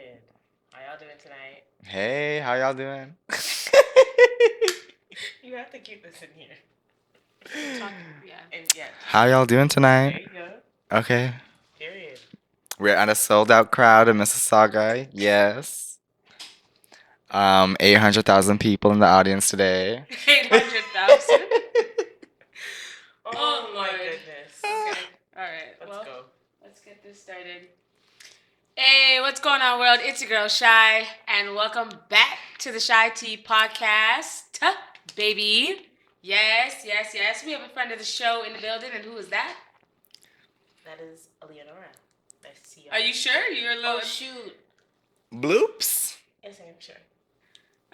Period. How y'all doing tonight? Hey, how y'all doing? You have to keep this in here. Yeah. And yeah. How y'all doing There tonight? you go. Okay. Period. We're at a sold out crowd in Mississauga. Yes. 800,000 people in the audience today. 800,000. Oh my Lord. goodness. Okay. All right. Let's well, go. let's get this started. Hey, what's going on, world? It's your girl Shy, and welcome back to the CheyTea podcast, baby. Yes. We have a friend of the show in the building, and who is that? That is Eleonora. Nice to see you. Are you sure? You're a little. Oh shoot. Bloops. Yes, I am sure.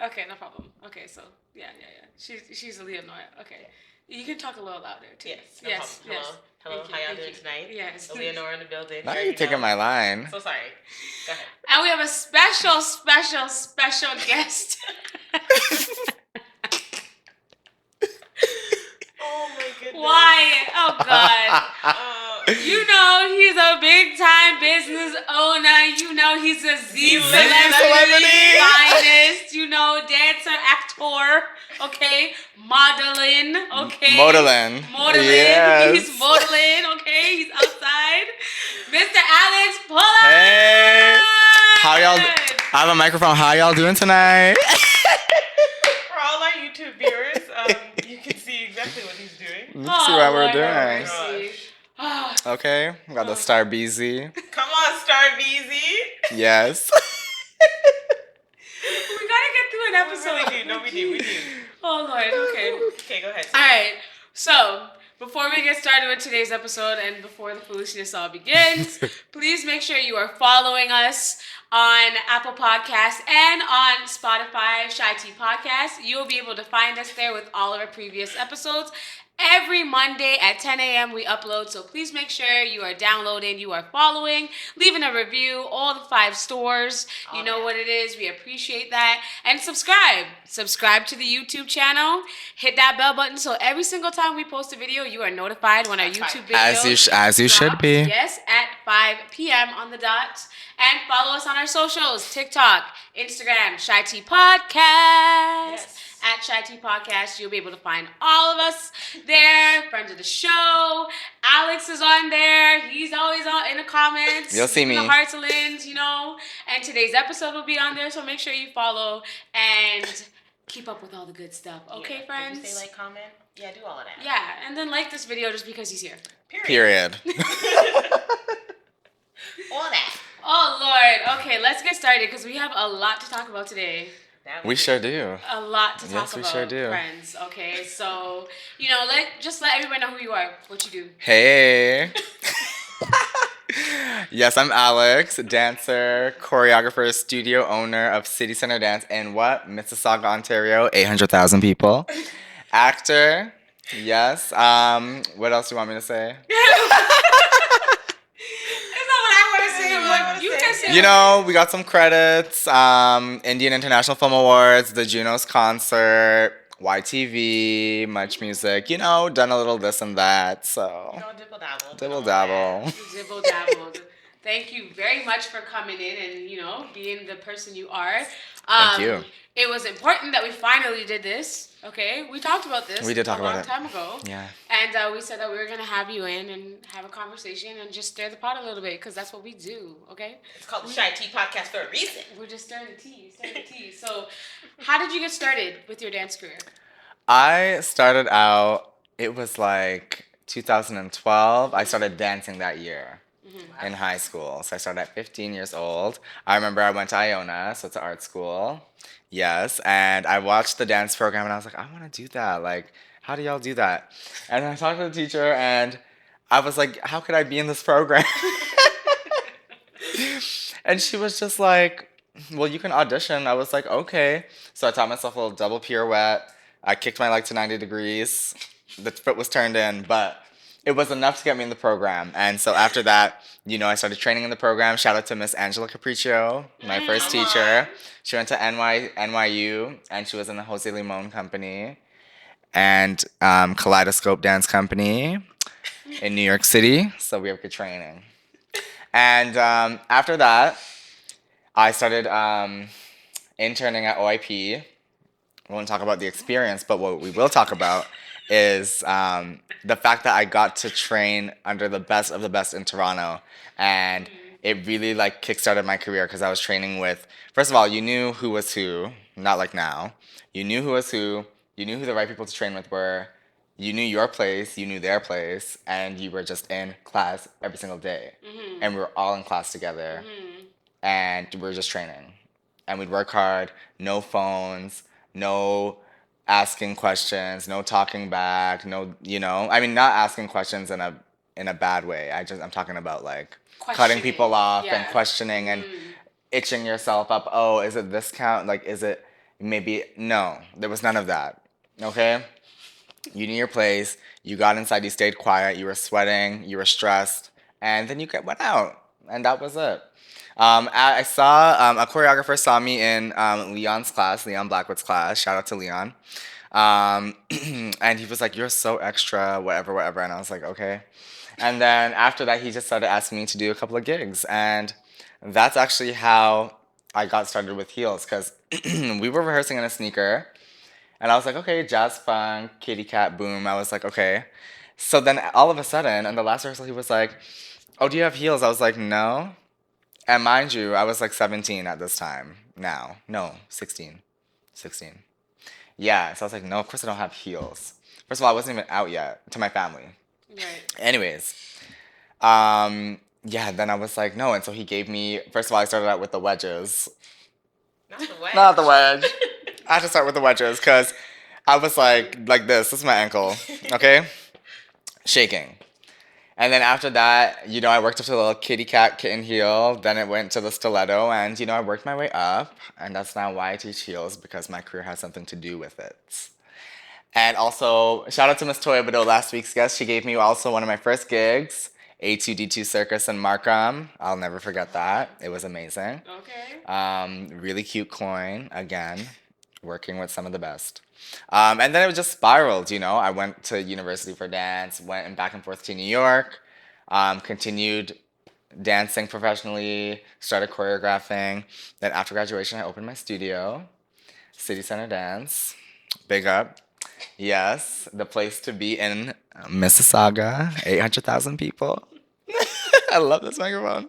Okay, no problem. Okay, so yeah. She's a Leonora. Okay, you can talk a little louder too. Yes. No problem. Hello. How y'all doing tonight? Yes. Eleonora in the building. Now you're taking my line. So sorry. Go ahead. And we have a special guest. Oh my goodness. Wyatt. Oh God. You know he's a big time business owner. You know he's a celebrity finest. You know, dancer, actor. Okay, modeling. Okay, Modeling. Yes. He's modeling. Okay, he's outside. Mr. Alex Pollard. Hey. How y'all? I have a microphone. How y'all doing tonight? For all our YouTube viewers, you can see exactly what he's doing. Let's see what we're Lord doing. have mercy. Okay, we got the Star BZ. Come on, Star BZ. Yes. We gotta get through an episode. We really do. No, we do. Oh Lord. Okay. Okay, go ahead. All right. So before we get started with today's episode and before the foolishness all begins, please make sure you are following us on Apple Podcasts and on Spotify, CheyTea Podcast. You'll be able to find us there with all of our previous episodes. Every Monday at 10 a.m. we upload, so please make sure you are downloading, you are following, leaving a review, all the 5 stars. You know what it is. We appreciate that. And subscribe. Subscribe to the YouTube channel. Hit that bell button so every single time we post a video, you are notified when our YouTube video As you should be. Yes, at 5 p.m. on the dot. And follow us on our socials, TikTok, Instagram, CheyTea Podcast. Yes. At CheyTea Podcast, you'll be able to find all of us there, friends of the show. Alex is on there. He's always in the comments. You'll see me. In the hearts and lands, you know. And today's episode will be on there, so make sure you follow and keep up with all the good stuff. Okay, friends? Did you say like, comment? Yeah, do all of that. Yeah, and then like this video just because he's here. Period. All that. Oh, Lord. Okay, let's get started because we have a lot to talk about today. We sure do. A lot to talk about, we sure do. friends. Okay, so, you know, let everyone know who you are, what you do. Hey. Yes, I'm Alex, dancer, choreographer, studio owner of City Center Dance in Mississauga, Ontario, 800,000 people. Actor, yes. What else do you want me to say? You know, we got some credits, Indian International Film Awards, the Junos concert, YTV, Much Music, you know, done a little this and that, so. You know, dibble-dabble. Dibble-dabble. Thank you very much for coming in and, you know, being the person you are. Thank you. It was important that we finally did this, okay? We talked about this We did talk a about long it. time ago. Yeah. And we said that we were going to have you in and have a conversation and just stir the pot a little bit because that's what we do, okay? It's called the CheyTea Podcast for a reason. We're just stirring the tea. So how did you get started with your dance career? I started out, it was like 2012. I started dancing that year. In high school. So I started at 15 years old. I remember I went to Iona, so it's an art school. Yes, and I watched the dance program and I was like, I want to do that. Like, how do y'all do that? And I talked to the teacher and I was like, how could I be in this program? And she was just like, well, you can audition. I was like, okay. So I taught myself a little double pirouette. I kicked my leg to 90 degrees. The foot was turned in, but it was enough to get me in the program. And so after that, you know, I started training in the program. Shout out to Miss Angela Capriccio, my first teacher. She went to NYU, and she was in the Jose Limon Company and Kaleidoscope Dance Company in New York City. So we have good training. And after that, I started interning at OIP. We won't talk about the experience, but what we will talk about is the fact that I got to train under the best of the best in Toronto, and it really like kickstarted my career because I was training with. First of all, you knew who was who, not like now. You knew who was who. You knew who the right people to train with were. You knew your place. You knew their place, and you were just in class every single day, and we were all in class together, and we were just training, and we'd work hard. No phones. No asking questions, no talking back, no, I mean, not asking questions in a bad way. I'm talking about like cutting people off and questioning and itching yourself up. Oh, is it this count? Like, is it maybe? No, there was none of that. Okay, you knew your place. You got inside. You stayed quiet. You were sweating. You were stressed, and then you went out, and that was it. I saw a choreographer saw me in Leon's class, Leon Blackwood's class. Shout out to Leon. And he was like, "You're so extra, whatever, whatever." And I was like, "Okay." And then after that, he just started asking me to do a couple of gigs, and that's actually how I got started with heels because we were rehearsing in a sneaker, and I was like, "Okay, jazz funk, kitty cat, boom." I was like, "Okay." So then all of a sudden, in the last rehearsal, he was like, "Oh, do you have heels?" I was like, "No." And mind you, I was like 17 at this time now. No, 16. 16. Yeah, so I was like, no, of course I don't have heels. First of all, I wasn't even out yet to my family. Right. Anyways, yeah, then I was like, no. And so he gave me, first of all, I started out with the wedges. Not the wedge. Not the wedge. I had to start with the wedges because I was like this. This is my ankle, okay? Shaking. And then after that, I worked up to the little kitty cat kitten heel. Then it went to the stiletto. And, I worked my way up. And that's now why I teach heels, because my career has something to do with it. And also, shout out to Miss Toya Bado, last week's guest. She gave me also one of my first gigs, A2D2 Circus in Markham. I'll never forget that. It was amazing. Okay. Really cute coin, again, working with some of the best. And then it just spiraled, I went to university for dance, went back and forth to New York, continued dancing professionally, started choreographing. Then after graduation, I opened my studio, City Center Dance. Big up. Yes, the place to be in Mississauga, 800,000 people. I love this microphone.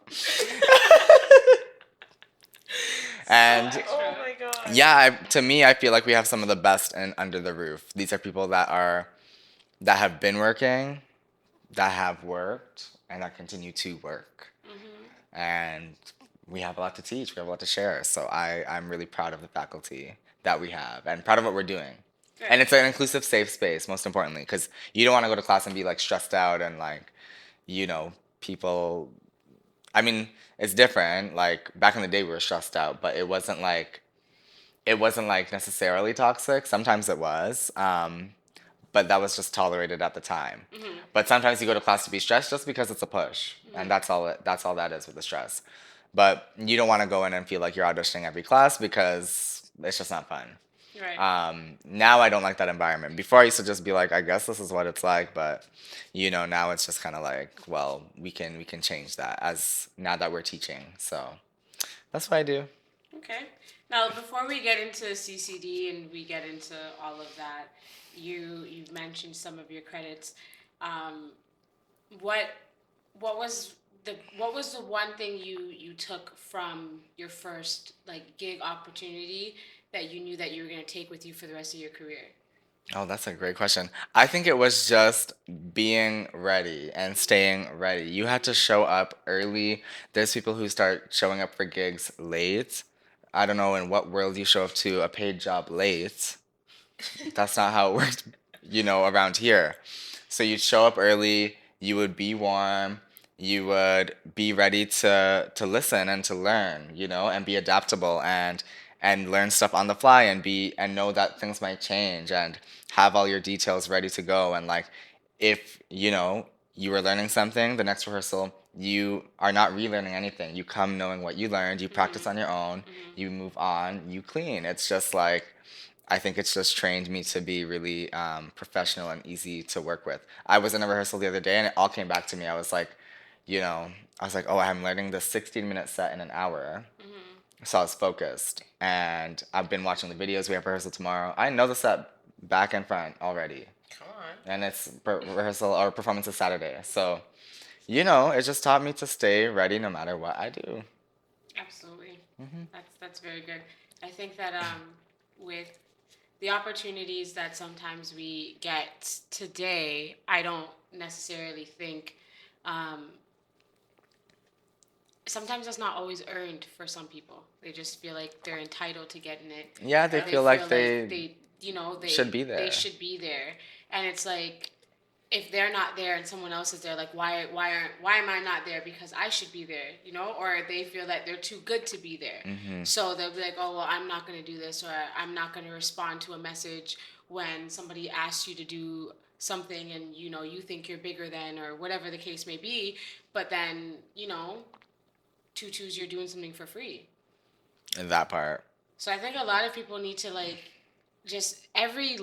And Oh my god. yeah, to me, I feel like we have some of the best under the roof. These are people that have been working, that have worked, and that continue to work. And we have a lot to teach. We have a lot to share. So I'm really proud of the faculty that we have and proud of what we're doing. Good. And it's an inclusive, safe space, most importantly, because you don't want to go to class and be like stressed out and like, people. I mean, it's different. Like back in the day, we were stressed out, but it wasn't like necessarily toxic. Sometimes it was, but that was just tolerated at the time. But sometimes you go to class to be stressed just because it's a push, and that's all. That's all that is with the stress. But you don't want to go in and feel like you're auditioning every class because it's just not fun. Right. Now I don't like that environment. Before I used to just be like, I guess this is what it's like, but now it's just kind of like, well, we can change that as now that we're teaching. So that's what I do. Okay. Now, before we get into CCD and we get into all of that, you've mentioned some of your credits. What was the one thing you took from your first gig opportunity that you knew that you were going to take with you for the rest of your career? Oh, that's a great question. I think it was just being ready and staying ready. You had to show up early. There's people who start showing up for gigs late. I don't know in what world you show up to a paid job late. That's not how it works, around here. So you'd show up early, you would be warm, you would be ready to listen and to learn, and be adaptable and learn stuff on the fly and know that things might change and have all your details ready to go. And like if you were learning something, the next rehearsal you are not relearning anything. You come knowing what you learned, you practice on your own, you move on, you clean. It's just like I think it's just trained me to be really professional and easy to work with. I was in a rehearsal the other day and it all came back to me. I was like, oh, I'm learning the 16-minute set in an hour. so I was focused. And I've been watching the videos. We have rehearsal tomorrow. I know the set back and front already. Come on. And it's rehearsal or performance is Saturday. So, you know, it just taught me to stay ready no matter what I do. Absolutely. That's very good. I think that with the opportunities that sometimes we get today, I don't necessarily think sometimes that's not always earned for some people. They just feel like they're entitled to getting it. Yeah, they feel like they they should be there. They should be there, and it's like if they're not there and someone else is there, like why am I not there because I should be there, or they feel that they're too good to be there. So they'll be like, oh well, I'm not going to do this, or I'm not going to respond to a message when somebody asks you to do something and you think you're bigger than, or whatever the case may be, but then tutus you're doing something for free. That part. So I think a lot of people need to just every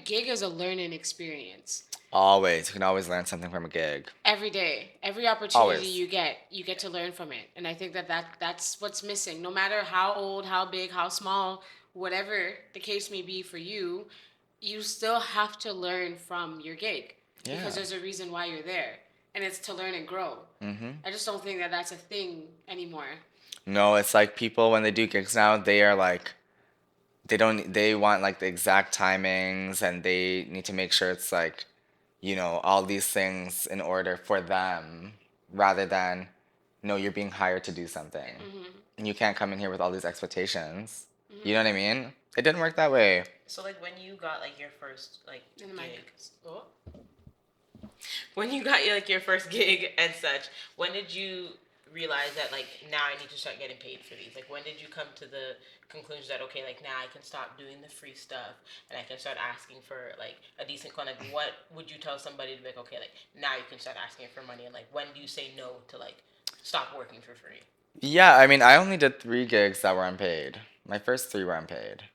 gig is a learning experience. Always. You can always learn something from a gig. Every day. Every opportunity you get to learn from it. And I think that's what's missing. No matter how old, how big, how small, whatever the case may be for you, you still have to learn from your gig. Yeah. Because there's a reason why you're there. And it's to learn and grow. I just don't think that that's a thing anymore. No, it's like people, when they do gigs now, they are like, they want like the exact timings, and they need to make sure it's like, all these things in order for them, rather than, no, you're being hired to do something. And you can't come in here with all these expectations. You know what I mean? It didn't work that way. So like when you got like your first gig, when you got your first gig and such, when did you realize that now I need to start getting paid for these? Like when did you come to the conclusion that okay, now I can stop doing the free stuff and I can start asking for a decent client? What would you tell somebody to be okay, now you can start asking for money, and when do you say no to stop working for free? Yeah, I mean, I only did 3 gigs that were unpaid. My first 3 were unpaid.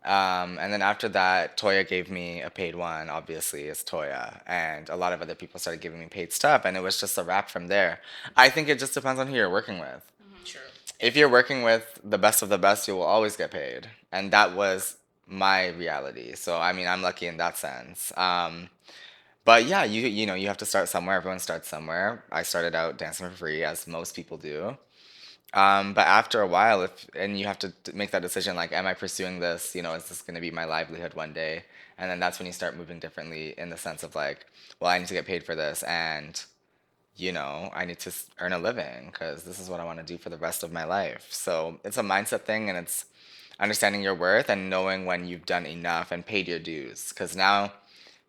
And then after that, Toya gave me a paid one, obviously, it's Toya. And a lot of other people started giving me paid stuff, and it was just a wrap from there. I think it just depends on who you're working with. Sure. If you're working with the best of the best, you will always get paid. And that was my reality. So, I mean, I'm lucky in that sense. But yeah, you have to start somewhere. Everyone starts somewhere. I started out dancing for free, as most people do. But after a while, and you have to make that decision, am I pursuing this? Is this going to be my livelihood one day? And then that's when you start moving differently, in the sense of well, I need to get paid for this, and I need to earn a living, because this is what I want to do for the rest of my life. So it's a mindset thing, and it's understanding your worth and knowing when you've done enough and paid your dues. Because now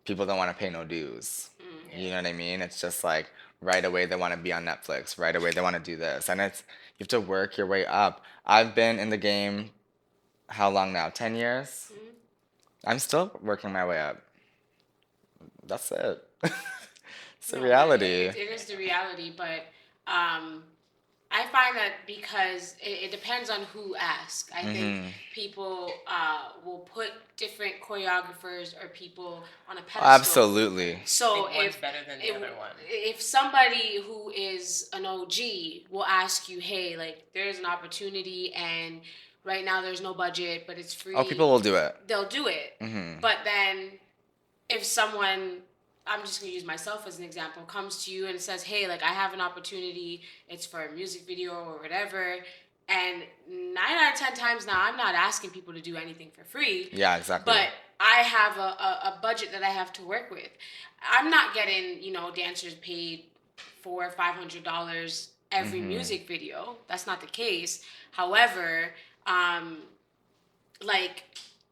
people don't want to pay no dues. You know what I mean? It's just right away they want to be on Netflix. Right away they want to do this. And you have to work your way up. I've been in the game, how long now? 10 years? I'm still working my way up. That's it. It's the reality. It is the reality, but I find that because it depends on who asks. I think people will put different choreographers or people on a pedestal. Absolutely. So one's better than the other one. If somebody who is an OG will ask you, hey, there's an opportunity and right now there's no budget, but it's free. Oh, people will do it. They'll do it. But then if someone, I'm just going to use myself as an example, comes to you and says, hey, I have an opportunity, it's for a music video or whatever, and 9 out of 10 times now, I'm not asking people to do anything for free. Yeah, exactly. But I have a budget that I have to work with. I'm not getting, dancers paid $400 or $500 every music video. That's not the case. However,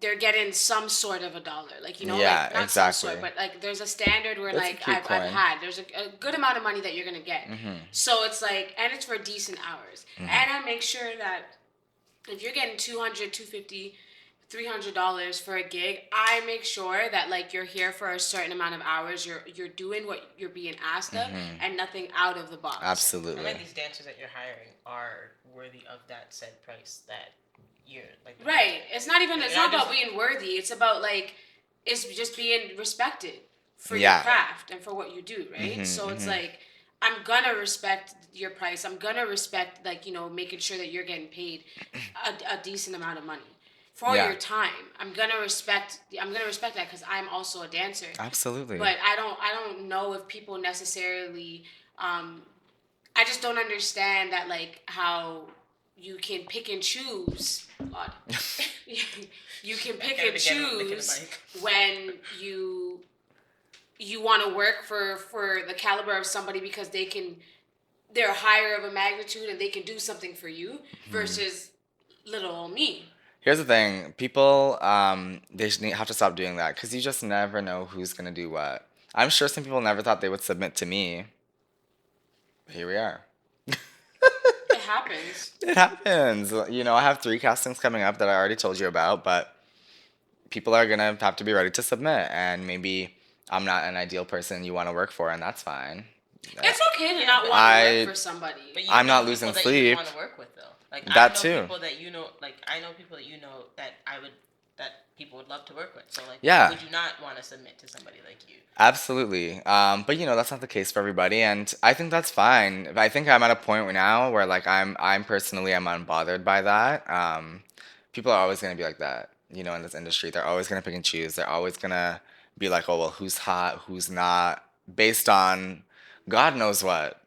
they're getting some sort of a dollar, yeah, not exactly. some sort, but there's a standard where I've had, there's a good amount of money that you're gonna get. So it's and it's for decent hours, and I make sure that if you're getting $200, $250, $300 for a gig, I make sure that you're here for a certain amount of hours. You're doing what you're being asked of, and nothing out of the box. Absolutely. And these dancers that you're hiring are worthy of that said price that you're right. It's not about being worthy. It's about it's just being respected for your craft and for what you do, right? So it's I'm gonna respect your price. I'm gonna respect, like, making sure that you're getting paid a decent amount of money for Yeah. your time. I'm gonna respect. I'm gonna respect that because I'm also a dancer. Absolutely. But I don't know if people necessarily. I just don't understand that, like, how you can pick and choose. God. You can pick and choose when you want to work for the caliber of somebody because they're higher of a magnitude and they can do something for you versus little old me. Here's the thing, people, they have to stop doing that because you just never know who's gonna do what. I'm sure some people never thought they would submit to me. Here we are. It happens. It happens. I have 3 castings coming up that I already told you about, but people are gonna have to be ready to submit, and maybe I'm not an ideal person you want to work for, and that's fine. It's okay to not want to I- work for somebody. But you I'm know not people losing that sleep. You want to work with though. Like That I know too. people that you know. Like I know people that you know that people would love to work with. So like, Yeah. would you not want to submit to somebody like you? Absolutely. But that's not the case for everybody, and I think that's fine. I think I'm at a point now where like I'm personally I'm unbothered by that. People are always gonna be like that, in this industry. They're always gonna pick and choose. They're always gonna be like, oh well, who's hot, who's not, based on God knows what.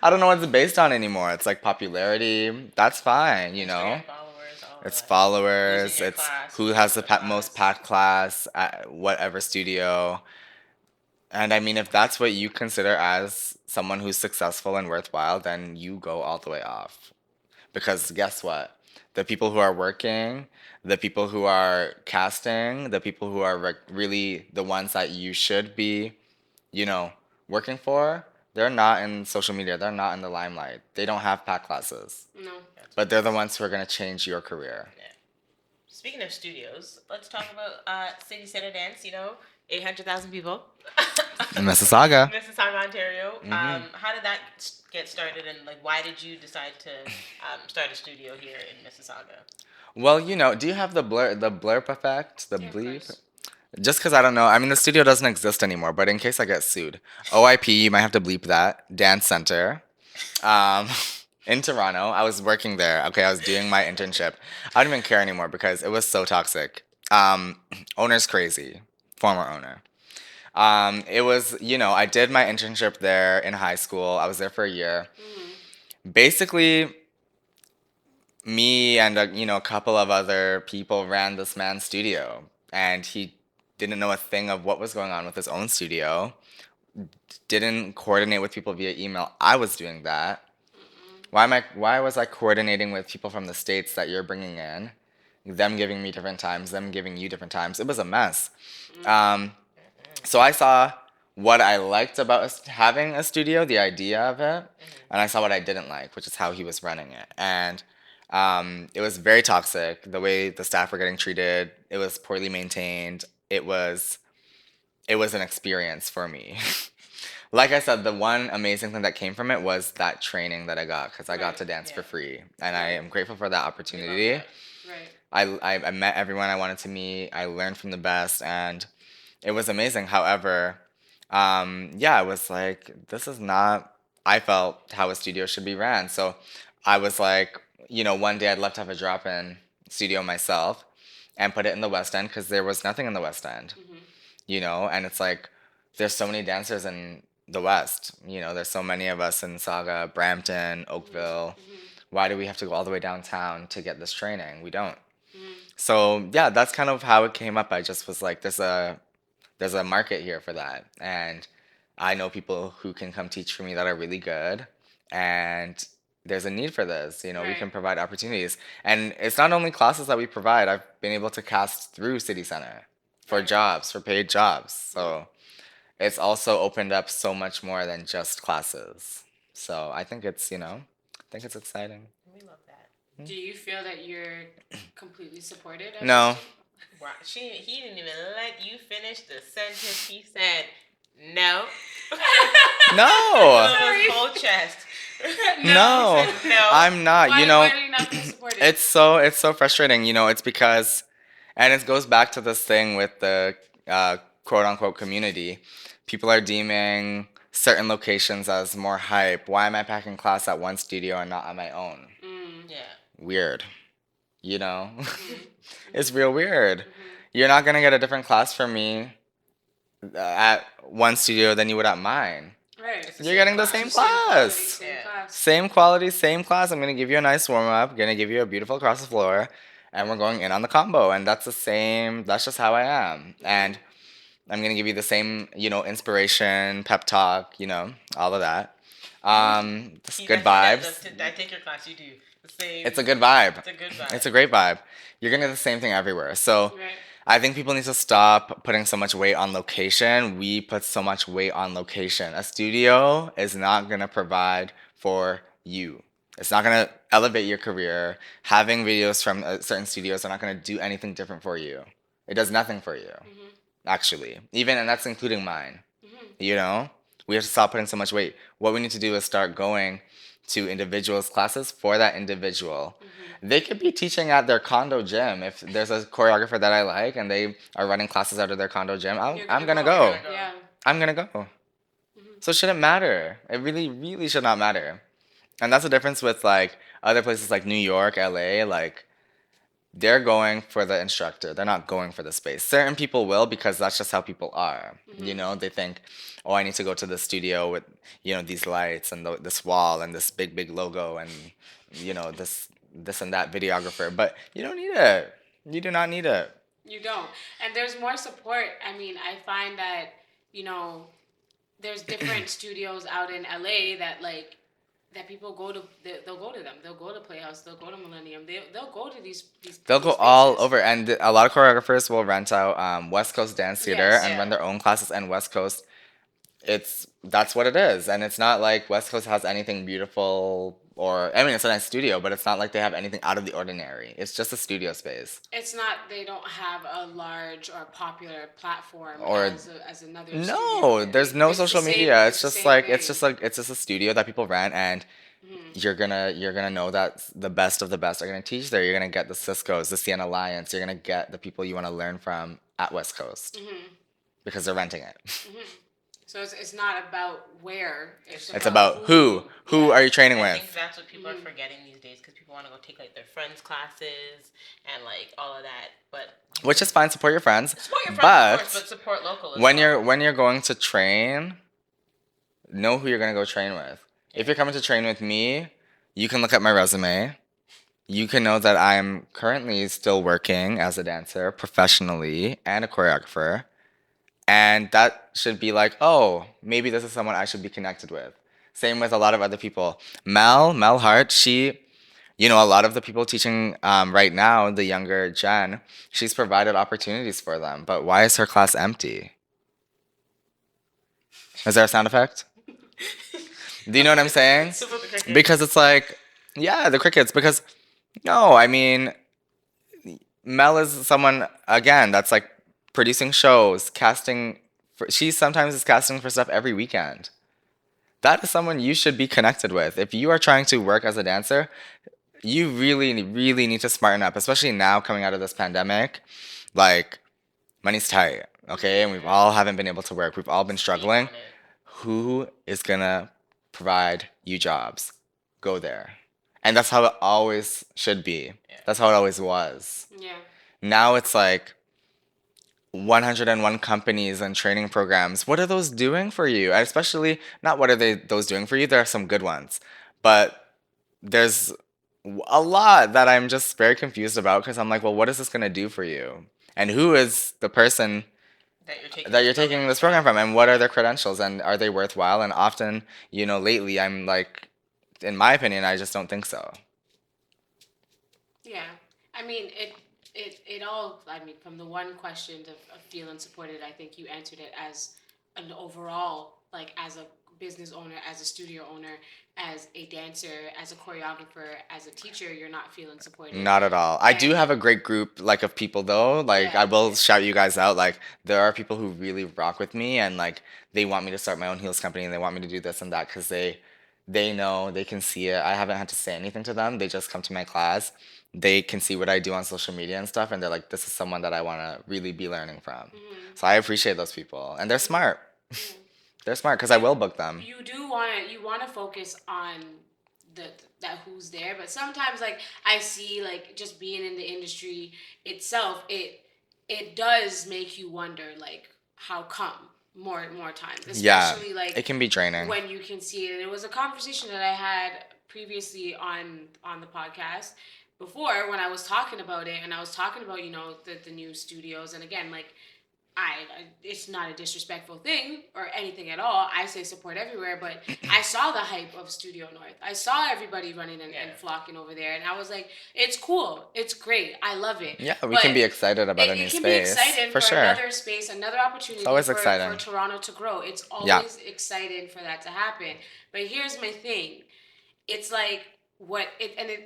I don't know what it's based on anymore. It's like popularity. That's fine, Instagram followers, all It's that. followers. Who's in your It's class, who who's has in the your most class. packed class at whatever studio. And I mean, if that's what you consider as someone who's successful and worthwhile, then you go all the way off. Because guess what? The people who are working, the people who are casting, the people who are really the ones that you should be, you know, working for, they're not in social media. They're not in the limelight. They don't have packed classes. No. But they're the ones who are going to change your career. Yeah. Speaking of studios, let's talk about City Center Dance. 800,000 people. Mississauga. Mississauga, Ontario. Mhm. How did that get started, and like, why did you decide to start a studio here in Mississauga? Well, do you have the blurb effect, the Yeah, of bleep? course. Just because I don't know. I mean, the studio doesn't exist anymore, but in case I get sued, OIP, you might have to bleep that. Dance Center. Um, in Toronto, I was working there. Okay, I was doing my internship. I don't even care anymore because it was so toxic. Owner's crazy. Former owner. It was, I did my internship there in high school. I was there for a year. Basically, me and a couple of other people ran this man's studio, and he didn't know a thing of what was going on with his own studio. Didn't coordinate with people via email. I was doing that. Why was I coordinating with people from the states that you're bringing in? Them giving me different times, them giving you different times. It was a mess. So I saw what I liked about having a studio, the idea of it, and I saw what I didn't like, which is how he was running it. And it was very toxic. The way the staff were getting treated, it was poorly maintained. It was an experience for me. Like I said, the one amazing thing that came from it was that training that I got, because I got to dance for free, and I am grateful for that opportunity. Right. I met everyone I wanted to meet. I learned from the best, and it was amazing. However, I was like, this is not. I felt how a studio should be ran. So I was like, one day I'd love to have a drop-in studio myself and put it in the West End because there was nothing in the West End. And it's like there's so many dancers in the West. There's so many of us in Saga, Brampton, Oakville. Why do we have to go all the way downtown to get this training? We don't. So yeah, that's kind of how it came up. I just was like, there's a market here for that, and I know people who can come teach for me that are really good, and there's a need for this. We Right. can provide opportunities, and it's not only classes that we provide. I've been able to cast through City Center for jobs, for paid jobs. So it's also opened up so much more than just classes. So I think it's exciting. We love that. Do you feel that you're completely supported? As No. a student? Wow. He didn't even let you finish the sentence. He said no. No. His whole chest. No. He said no. I'm not. Why are you not feel supported? It's so frustrating. It's because, and it goes back to this thing with the quote unquote community. People are deeming certain locations as more hype. Why am I packing class at one studio and not on my own? Yeah. Weird. You know? Mm-hmm. It's real weird. Mm-hmm. You're not gonna get a different class from me at one studio than you would at mine. Right. It's the You're same getting the class. same Same quality, class. same Yeah. class. Same quality, same class. I'm gonna give you a nice warm up, gonna give you a beautiful across the floor, and we're going in on the combo. And that's the same, that's just how I am. And I'm gonna give you the same, inspiration, pep talk, all of that. Just He good definitely vibes. does. I take your class. You do the same. It's a good vibe. It's a good vibe. It's a great vibe. You're gonna do the same thing everywhere. So Right. I think people need to stop putting so much weight on location. We put so much weight on location. A studio is not gonna provide for you. It's not gonna elevate your career. Having videos from certain studios are not gonna do anything different for you. It does nothing for you, actually. And that's including mine. We have to stop putting so much weight. What we need to do is start going to individuals classes for that individual. They could be teaching at their condo gym. If there's a choreographer that I like and they are running classes out of their condo gym, I'm gonna go. Yeah. I'm gonna go. So it shouldn't matter. It really, really should not matter. And that's the difference with like other places like New York, LA. Like they're going for the instructor. They're not going for the space. Certain people will because that's just how people are. They think, oh, I need to go to the studio with, these lights and this wall and this big, big logo and, this and that videographer. But you don't need it. You do not need it. You don't. And there's more support. I mean, I find that, there's different studios out in LA that people go to. They'll go to them. They'll go to Playhouse. They'll go to Millennium. They'll go to these. They'll go these all spaces. over, and a lot of choreographers will rent out West Coast Dance Theater Yes. and Yeah. run their own classes. And West Coast, that's what it is, and it's not like West Coast has anything beautiful, or I mean, it's a nice studio, but it's not like they have anything out of the ordinary. It's just a studio space. It's not. They don't have a large or popular platform Or- as another. No, studio. there's no It's the social same- media. it's It's the just same like thing. it's just a studio that people rent, and you're gonna know that the best of the best are gonna teach there. You're gonna get the Cisco's, the CN Alliance. You're gonna get the people you want to learn from at West Coast because they're renting it. So it's not about where. It's about who Yeah. are you training I with. think that's what people are forgetting these days because people want to go take like their friends' classes and like all of that. But Which is fine. Support your friends. support your friends, But of course, but support local. As when well. you're going to train, know who you're gonna go train with. If you're coming to train with me, you can look at my resume. You can know that I'm currently still working as a dancer professionally and a choreographer. And that should be like, oh, maybe this is someone I should be connected with. Same with a lot of other people. Mel Hart, a lot of the people teaching right now, the younger gen, she's provided opportunities for them. But why is her class empty? Is there a sound effect? Do you know what I'm saying? Super cricket. Because it's like, yeah, the crickets. Because, no, I mean, Mel is someone, again, that's like producing shows, casting. She sometimes is casting for stuff every weekend. That is someone you should be connected with. If you are trying to work as a dancer, you really, really need to smarten up, especially now coming out of this pandemic. Like, money's tight, okay? And we all haven't been able to work. We've all been struggling. On it. Who is gonna provide you jobs? Go there. And that's how it always should be. That's how it always was. Yeah. Now it's like 101 companies and training programs. What are those doing for you? And especially, not what are those doing for you? There are some good ones. But there's a lot that I'm just very confused about because I'm like, well, what is this going to do for you? And who is the person that you're taking this program from? And what are their credentials? And are they worthwhile? And often, lately I'm like, in my opinion, I just don't think so. Yeah. I mean, it all, I mean, from the one question of feeling supported, I think you answered it as an overall, like as a business owner, as a studio owner, as a dancer, as a choreographer, as a teacher, you're not feeling supported. Not at all. I do have a great group like of people though. Like Yeah. I will shout you guys out. Like there are people who really rock with me and like they want me to start my own heels company and they want me to do this and that because they know, they can see it. I haven't had to say anything to them. They just come to my class. They can see what I do on social media and stuff and they're like, this is someone that I want to really be learning from. So I appreciate those people and they're smart. They're smart because I will book them. You do want to focus on that who's there, but sometimes like I see like just being in the industry itself, it does make you wonder like how come more times, especially like it can be draining when you can see it. And it was a conversation that I had previously on the podcast before when I was talking about it, and I was talking about the new studios, and again like it's not a disrespectful thing or anything at all. I say support everywhere, but I saw the hype of Studio North. I saw everybody running and flocking over there, and I was like, it's cool, it's great, I love it. Yeah, we can be excited about a new space. You can be excited for sure. Another space, another opportunity. It's always for exciting. For Toronto to grow. It's always exciting for that to happen. But here's my thing. It's like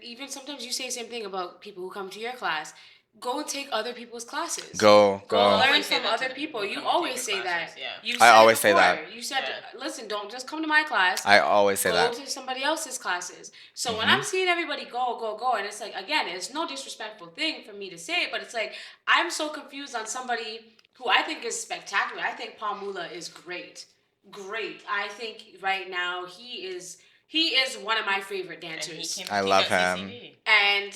even sometimes you say the same thing about people who come to your class. Go and take other people's classes. Go. Learn from other people. You always say that. Yeah. I always say that. You said, listen, don't just come to my class. I always say that. Go to somebody else's classes. So when I'm seeing everybody go, and it's like, again, it's no disrespectful thing for me to say, but it's like, I'm so confused on somebody who I think is spectacular. I think Paul Mula is great. Great. I think right now he is one of my favorite dancers. I love him. And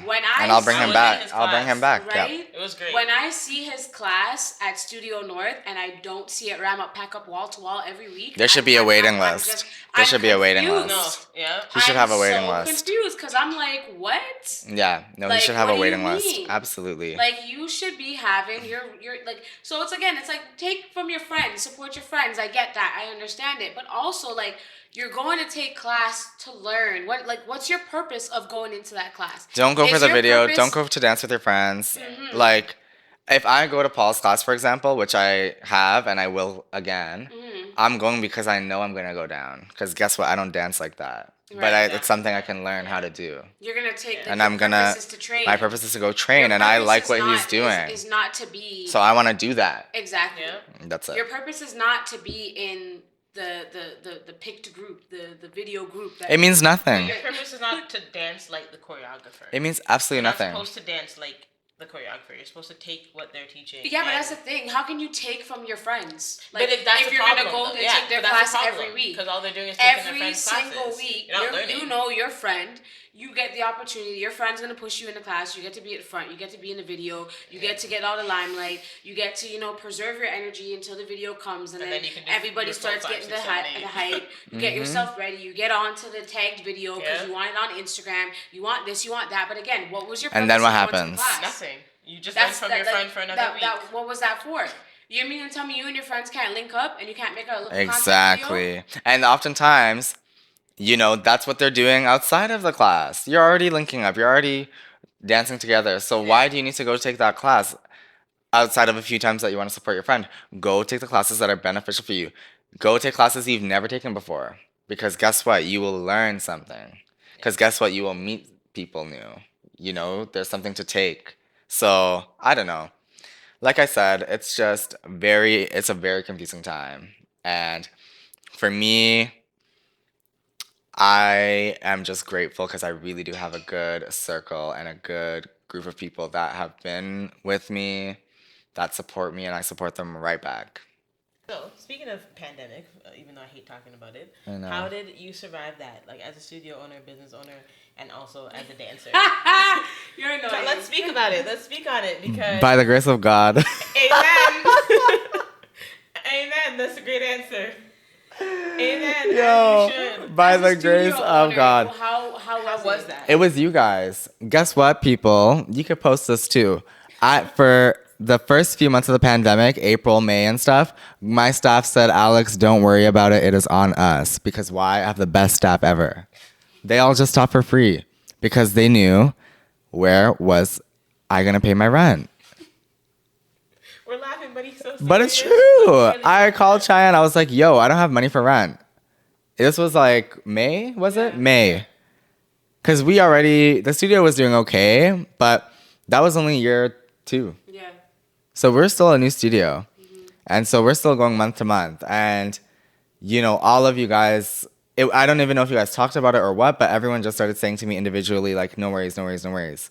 when I'll bring him back. I'll bring him back. Right? Yeah. It was great. When I see his class at Studio North and I don't see it pack up wall to wall every week. There should be a waiting list. There should be a waiting list. No, yeah. He should have a waiting list. I'm so confused because I'm like, what? Yeah, no, he should have a waiting list. Absolutely. Like you should be having your like. So it's like take from your friends, support your friends. I get that, I understand it, but also like. You're going to take class to learn. What's your purpose of going into that class? Don't go for the video. Don't go to dance with your friends. Mm-hmm. Like, if I go to Paul's class, for example, which I have and I will again, I'm going because I know I'm going to go down. Because guess what? I don't dance like that. Right, but it's something I can learn how to do. You're going to take and I'm gonna. To train. My purpose is to go train, and I like what he's doing. Is not to be. So I want to do that. Exactly. Yeah. That's it. Your purpose is not to be in the picked group, the video group. It means nothing. Your purpose is not to dance like the choreographer. It means absolutely nothing. You're not supposed to dance like the choreographer. You're supposed to take what they're teaching. Yeah, but that's the thing. How can you take from your friends? Like, but if you're going to go and take their class every week. Because all they're doing is taking their every friends' single classes. week, you know your friend. You get the opportunity. Your friend's going to push you in the class. You get to be at the front. You get to be in the video. You get to get all the limelight. You get to, preserve your energy until the video comes. And then everybody starts getting the hype. You get yourself ready. You get onto the tagged video because you want it on Instagram. You want this, you want that. But again, what was your purpose? And then what happens? Nothing. You just learned from your friend for another week. What was that for? You mean to tell me you and your friends can't link up and you can't make a little Exactly. Video? And oftentimes, that's what they're doing outside of the class. You're already linking up. You're already dancing together. So why do you need to go take that class outside of a few times that you want to support your friend? Go take the classes that are beneficial for you. Go take classes you've never taken before. Because guess what? You will learn something. Because guess what? You will meet people new. There's something to take. So, I don't know. Like I said, it's a very confusing time. And for me, I am just grateful because I really do have a good circle and a good group of people that have been with me, that support me, and I support them right back. So, speaking of pandemic, even though I hate talking about it, I know. How did you survive that? Like, as a studio owner, business owner, and also as a dancer? You're annoying. So let's speak about it. Let's speak on it because... By the grace of God. Amen. Amen. That's a great answer. Amen. Yo, by the grace of God. How was that? It was you guys. Guess what, people? You could post this too. For the first few months of the pandemic, April, May, and stuff, my staff said, Alex, don't worry about it. It is on us. Because why? I have the best staff ever. They all just taught for free because they knew where was I going to pay my rent. We're laughing, but he's so serious. But it's true. I called Cheyenne. I was like, yo, I don't have money for rent. This was like May, was it? May. Because the studio was doing okay, but that was only year 2. Yeah. So we're still a new studio. Mm-hmm. And so we're still going month to month. And, all of you guys, I don't even know if you guys talked about it or what, but everyone just started saying to me individually, like, no worries, no worries, no worries.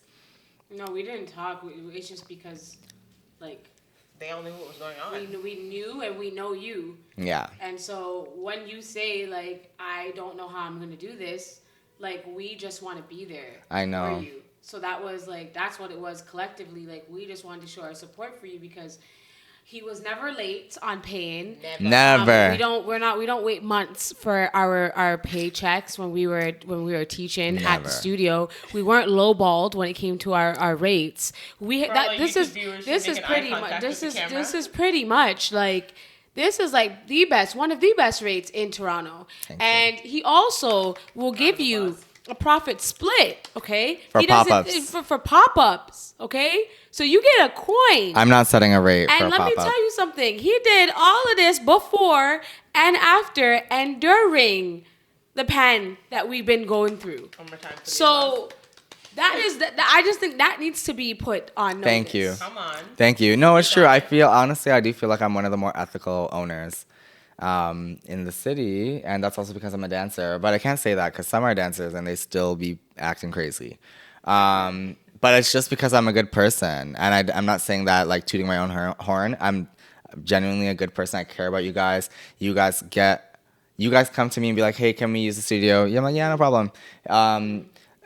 No, we didn't talk. It's just because, like... they all knew what was going on. We knew and we know you. Yeah. And so when you say, like, I don't know how I'm going to do this, like, we just want to be there I know. for you. So that was, like, that's what it was collectively. Like, we just wanted to show our support for you because he was never late on paying. Never. We don't wait months for our paychecks when we were teaching at the studio. We weren't lowballed when it came to our rates. This is pretty much like this is like the best, one of the best rates in Toronto. And he also will give you a profit split, okay? For pop-ups. For pop-ups, okay? So you get a coin. I'm not setting a rate for a And let me pop-up. tell you something. He did all of this before and after and during the pan that we've been going through. So I just think that needs to be put on notice. Thank you. Come on. Thank you. No, it's true. I do feel like I'm one of the more ethical owners in the city, and that's also because I'm a dancer. But I can't say that because some are dancers and they still be acting crazy. But it's just because I'm a good person, and I'm not saying that like tooting my own horn. I'm genuinely a good person. I care about you guys. You guys come to me and be like, hey, can we use the studio? Yeah, I'm like, yeah, no problem.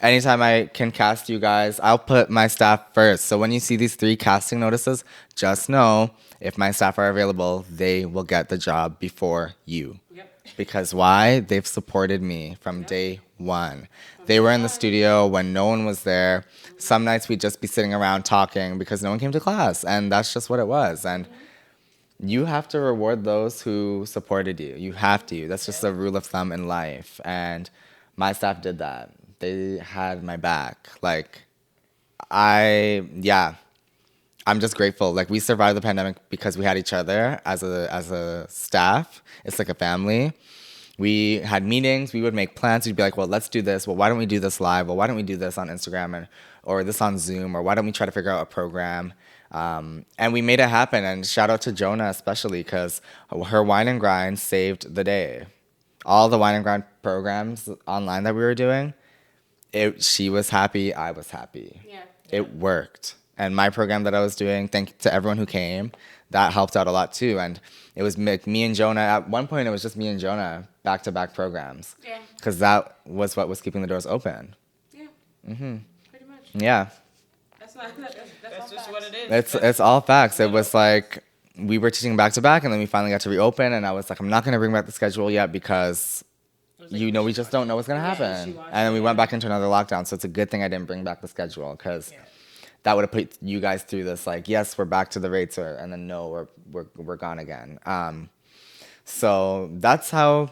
Anytime I can cast you guys, I'll put my staff first. So when you see these 3 casting notices, just know if my staff are available, they will get the job before you. Yep. Because why? They've supported me from day one. They were in the studio when no one was there. Some nights we'd just be sitting around talking because no one came to class. And that's just what it was. And you have to reward those who supported you. You have to. That's just a rule of thumb in life. And my staff did that. They had my back. Like, I'm just grateful. Like, we survived the pandemic because we had each other as a staff. It's like a family. We had meetings. We would make plans. We'd be like, well, let's do this. Well, why don't we do this live? Well, why don't we do this on Instagram or this on Zoom? Or why don't we try to figure out a program? And we made it happen. And shout out to Jonah especially because her wine and grind saved the day. All the wine and grind programs online that we were doing, she was happy, I was happy. Yeah. It worked. And my program that I was doing, thank to everyone who came, that helped out a lot too. And it was me and Jonah. At one point, it was just me and Jonah back-to-back programs. Yeah. Because that was what was keeping the doors open. Yeah. Mm-hmm. Pretty much. Yeah. That's just what it is. It's all facts. It was like we were teaching back-to-back, and then we finally got to reopen, and I was like, I'm not going to bring back the schedule yet because we just don't know what's going to happen. And then we went back into another lockdown, so it's a good thing I didn't bring back the schedule because that would have put you guys through this, like, yes, we're back to the rates, and then no, we're gone again. So that's how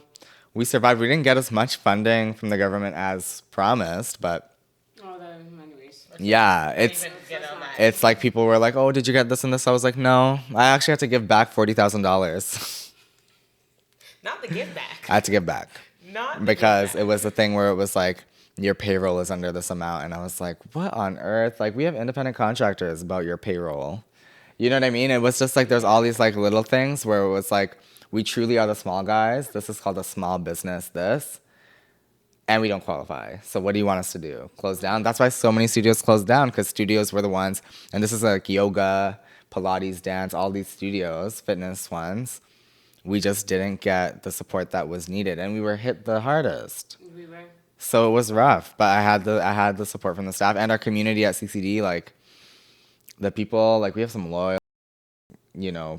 we survived. We didn't get as much funding from the government as promised, but anyways. yeah, it's like people were like, oh, did you get this and this? I was like, no, I actually had to give back $40,000. Not the give back. I had to give back. Not because it was a thing where it was like, your payroll is under this amount. And I was like, what on earth? Like, we have independent contractors about your payroll. You know what I mean? It was just like, there's all these like little things where it was like, we truly are the small guys. This is called a small business, and we don't qualify. So what do you want us to do? Close down? That's why so many studios closed down, because studios were the ones, and this is like yoga, Pilates, dance, all these studios, fitness ones. We just didn't get the support that was needed, and we were hit the hardest. We were. So it was rough, but I had the support from the staff and our community at CCD. Like, the people, like, we have some loyal,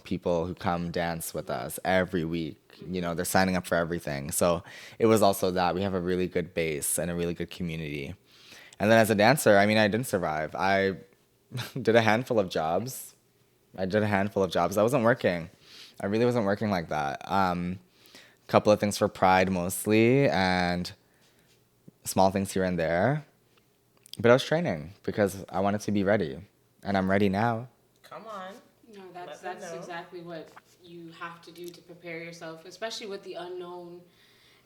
people who come dance with us every week. They're signing up for everything. So it was also that we have a really good base and a really good community. And then as a dancer, I mean, I didn't survive. I did a handful of jobs. I wasn't working. I really wasn't working like that. Couple of things for Pride mostly, and small things here and there. But I was training because I wanted to be ready, and I'm ready now. Come on. No, that's exactly what you have to do to prepare yourself, especially with the unknown.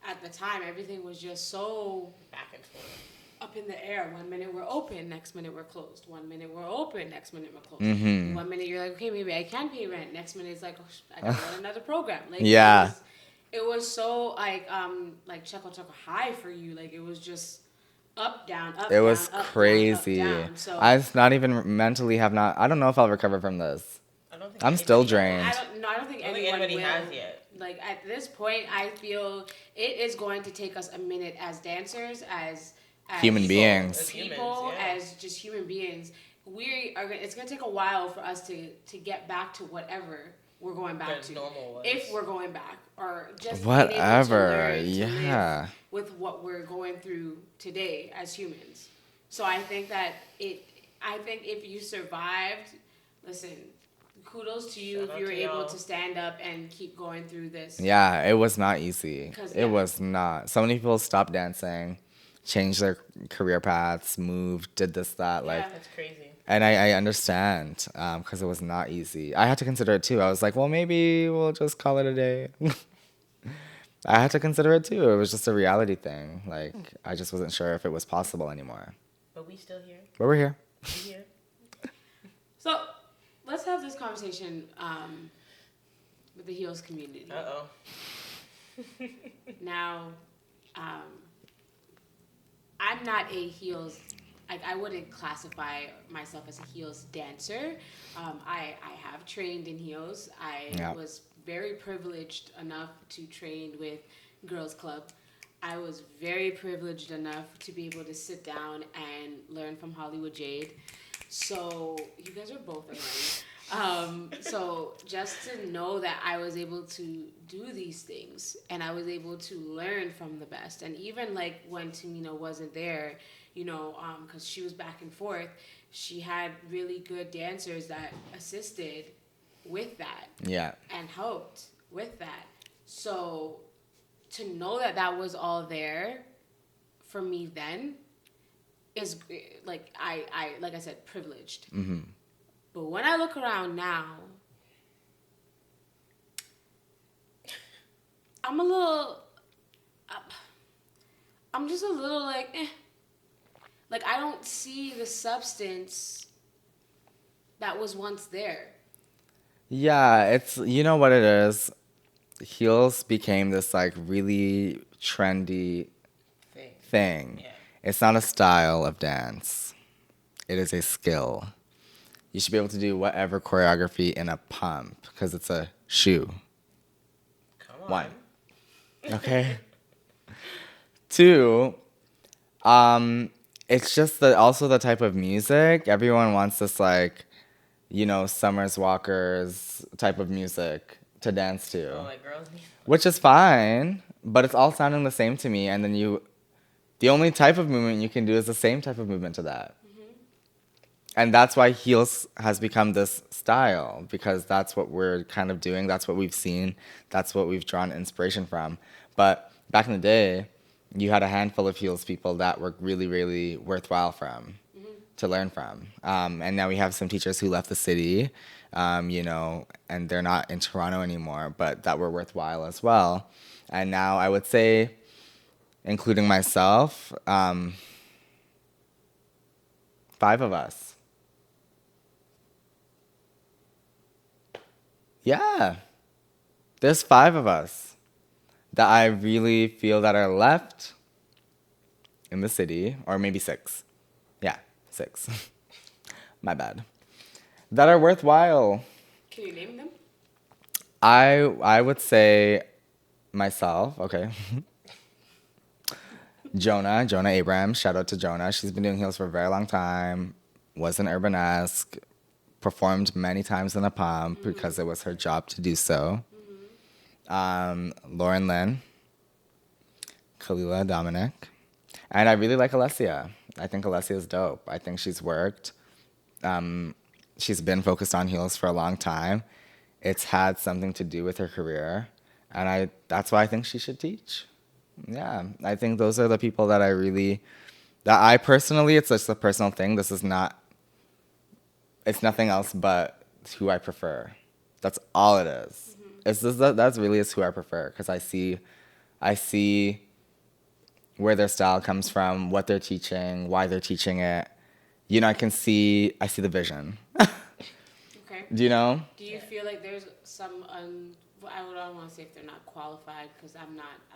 At the time, everything was just so Back and forth. Up in the air. 1 minute we're open, next minute we're closed. 1 minute we're open, next minute we're closed. Mm-hmm. 1 minute you're like, okay, maybe I can pay rent. Next minute it's like, oh, I got to run another program. Like, yeah. It was so like chuckle high for you. Like, it was just up, down, up, it was down, crazy. up, down. So I not even mentally I don't know if I'll recover from this. I don't think I'm still anybody drained. I don't think I don't think anyone anybody will. has yet. Like at this point, I feel it is going to take us a minute as dancers, as Human People, beings. as humans, people, yeah. as just human beings. It's going to take a while for us to get back to whatever we're going back The to. normal was. If we're going back, or just being able to Whatever. learn to Yeah. live with what we're going through today as humans. So I think that I think if you survived, listen, kudos to you Shout if out you were to able y'all. to stand up and keep going through this. Yeah, it was not easy. 'Cause, It yeah. was not. So many people stopped dancing, changed their career paths, moved, did this, that. Like, Yeah. That's crazy. and I understand because it was not easy. I had to consider it too. I was like, well, maybe we'll just call it a day. I had to consider it too. It was just a reality thing. Like, I just wasn't sure if it was possible anymore. But we still here. But we're here. We here. So let's have this conversation with the heels community. Now, I'm not a heels. I wouldn't classify myself as a heels dancer. I have trained in heels. I was very privileged enough to train with Girls Club. I was very privileged enough to be able to sit down and learn from Hollywood Jade. So you guys are both amazing. So just to know that I was able to do these things and I was able to learn from the best. And even like when Tamina wasn't there, you know, because she was back and forth, she had really good dancers that assisted with that. Yeah. And helped with that. So to know that that was all there for me then is like I like I said, privileged. Mm-hmm. But when I look around now, I'm a little, I'm just a little like, eh. Like I don't see the substance that was once there. Yeah, it's, you know what it is? Heels became this like really trendy thing. Yeah. It's not a style of dance. It is a skill. You should be able to do whatever choreography in a pump because it's a shoe. Come on. One. Okay. Two, it's just also the type of music. Everyone wants this like, you know, Summers Walker's type of music to dance to. Oh, like girls need. Which is fine, but it's all sounding the same to me. And then the only type of movement you can do is the same type of movement to that. Mm-hmm. And that's why heels has become this style, because that's what we're kind of doing. That's what we've seen. That's what we've drawn inspiration from. But back in the day, you had a handful of heels people that were really, really worthwhile to learn from. And now we have some teachers who left the city, you know, and they're not in Toronto anymore, but that were worthwhile as well. And now I would say, including myself, 5 of us. Yeah. There's 5 of us that I really feel that are left in the city, or maybe 6. Yeah, 6. My bad. That are worthwhile. Can you name them? I would say myself, okay. Jonah Abrams, shout out to Jonah. She's been doing heels for a very long time. Was an urbanesque, performed many times in a pump because it was her job to do so. Lauren Lynn, Kalila Dominic, and I really like Alessia. I think Alessia is dope. I think she's worked. She's been focused on heels for a long time. It's had something to do with her career, and that's why I think she should teach. Yeah, I think those are the people that I personally, it's just a personal thing. This is not, it's nothing else but who I prefer. That's all it is. Mm-hmm. It's just that's really is who I prefer, because I see where their style comes from, what they're teaching, why they're teaching it. You know, I see the vision. Okay. Do you know? Do you feel like there's some I don't want to say if they're not qualified, because I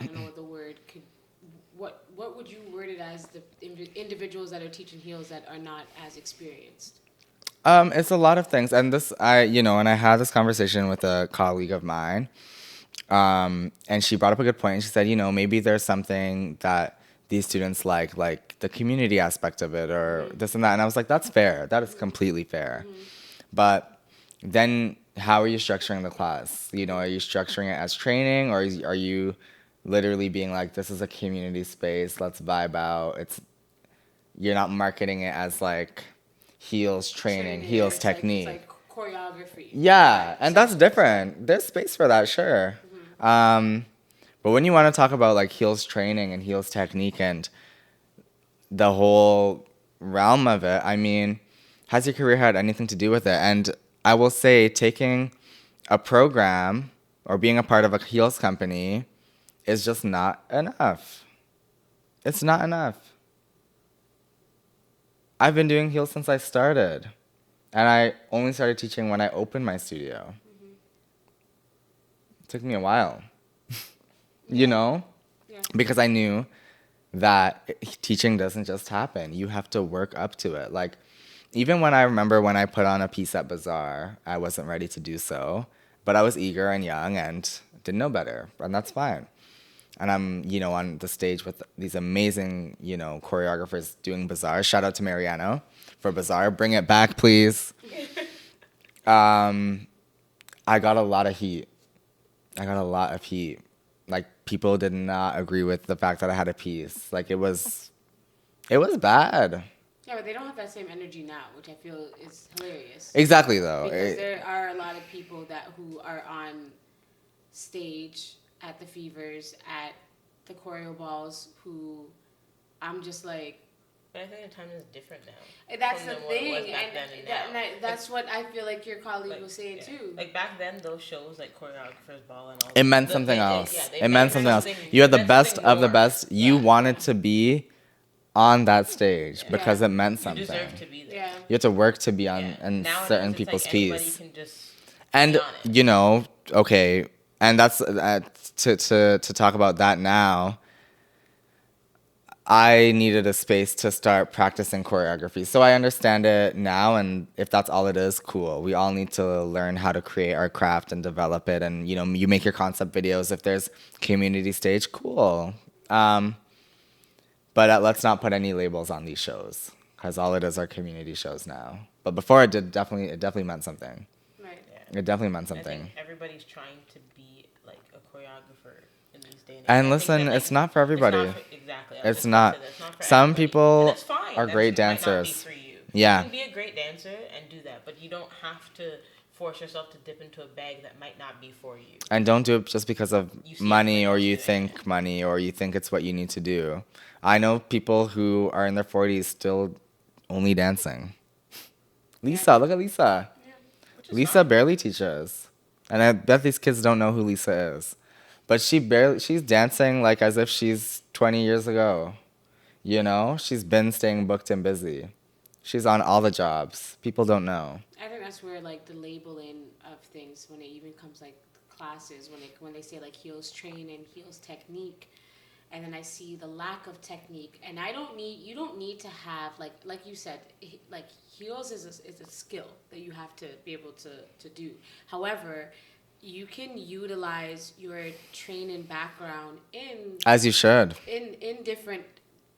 don't know what the word could. What would you word it as, the individuals that are teaching heels that are not as experienced? It's a lot of things, and and I had this conversation with a colleague of mine, and she brought up a good point. She said, maybe there's something that these students like the community aspect of it, or this and that. And I was like, that's fair. That is completely fair. But then, how are you structuring the class? Are you structuring it as training, or are you literally being like, this is a community space, let's vibe out? You're not marketing it as like heels training, heels technique. It's like choreography. Yeah, and that's different. There's space for that, sure. But when you want to talk about like heels training and heels technique and the whole realm of it, I mean, has your career had anything to do with it? And I will say, taking a program or being a part of a heels company is just not enough. It's not enough. I've been doing heels since I started. And I only started teaching when I opened my studio. It took me a while, Yeah. because I knew that teaching doesn't just happen. You have to work up to it. Like, even when I remember when I put on a piece at Bazaar, I wasn't ready to do so, but I was eager and young and didn't know better, and that's fine. And I'm, on the stage with these amazing, choreographers doing Bazaar. Shout out to Mariano for Bazaar. Bring it back, please. I got a lot of heat. Like, people did not agree with the fact that I had a piece. Like, it was bad. Yeah, but they don't have that same energy now, which I feel is hilarious. Exactly, though. Because there are a lot of people who are on stage at the Fevers, at the choreo balls, who I'm just like. But I think the time is different now. That's the thing, that's what I feel like your colleague was saying too. Like back then, those shows like choreographers ball and all. It meant something else. It meant something else. You had the best of the best. You wanted to be on that stage because it meant something. You deserve to be there. Yeah. You have to work to be on certain people's piece. And okay, and that's to talk about that now. I needed a space to start practicing choreography. So I understand it now, and if that's all it is, cool. We all need to learn how to create our craft and develop it, and you make your concept videos. If there's community stage, cool. But let's not put any labels on these shows, because all it is are community shows now. But before it definitely meant something. Right. Yeah. It definitely meant something. I think everybody's trying to be like a choreographer in these days. And listen, it's not for everybody. Exactly. It's not. Some people are great dancers. Yeah. You can be a great dancer and do that, but you don't have to force yourself to dip into a bag that might not be for you. And don't do it just because of money, or you think money, or you think it's what you need to do. I know people who are in their 40s still only dancing. Lisa, look at Lisa. Yeah. Lisa barely teaches. And I bet these kids don't know who Lisa is. But she's dancing like as if she's 20 years ago. She's been staying booked and busy. She's on all the jobs. People don't know. I think that's where like the labeling of things, when it even comes like classes, when they say like heels training, heels technique, and then I see the lack of technique, and you don't need to have like you said, like heels is a skill that you have to be able to do. However, you can utilize your training background as you should in different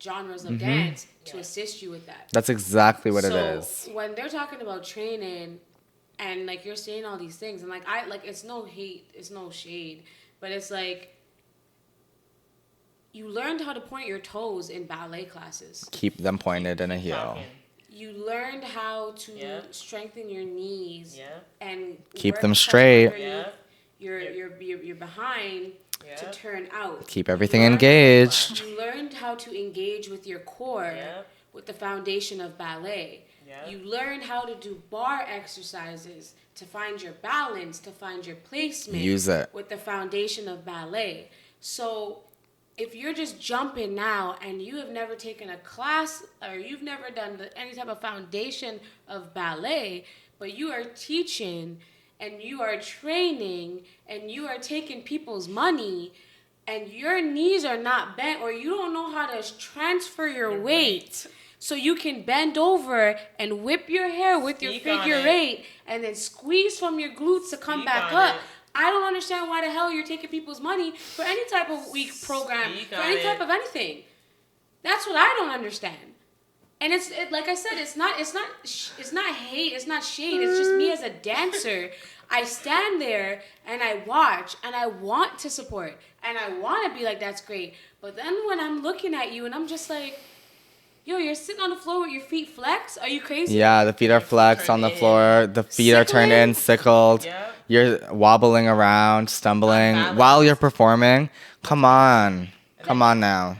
genres of dance to assist you with that. That's exactly what it is. So when they're talking about training, and like you're saying all these things, and like it's no hate, it's no shade, but it's like you learned how to point your toes in ballet classes. Keep them pointed in a heel. You learned how to strengthen your knees and keep them straight. Your behind to turn out. Keep everything engaged. You learned how to engage with your core with the foundation of ballet. You learned how to do bar exercises to find your balance, to find your placement. Use it with the foundation of ballet. So if you're just jumping now and you have never taken a class or you've never done any type of foundation of ballet, but you are teaching and you are training and you are taking people's money and your knees are not bent or you don't know how to transfer your weight. so you can bend over and whip your hair with your Speak on figure it. 8 and then squeeze from your glutes to come Speak back on up. it. I don't understand why the hell you're taking people's money for any type of week program, Speak for on any it. type of anything. That's what I don't understand. And like I said, it's not hate, it's not shade. It's just me as a dancer. I stand there and I watch and I want to support and I want to be like, that's great. But then when I'm looking at you and I'm just like, yo, you're sitting on the floor with your feet flexed? Are you crazy? Yeah, the feet are flexed on the floor. The feet are turned in, sickled. Yeah. You're wobbling around, stumbling Unbalanced. while you're performing. Come on. Come on now.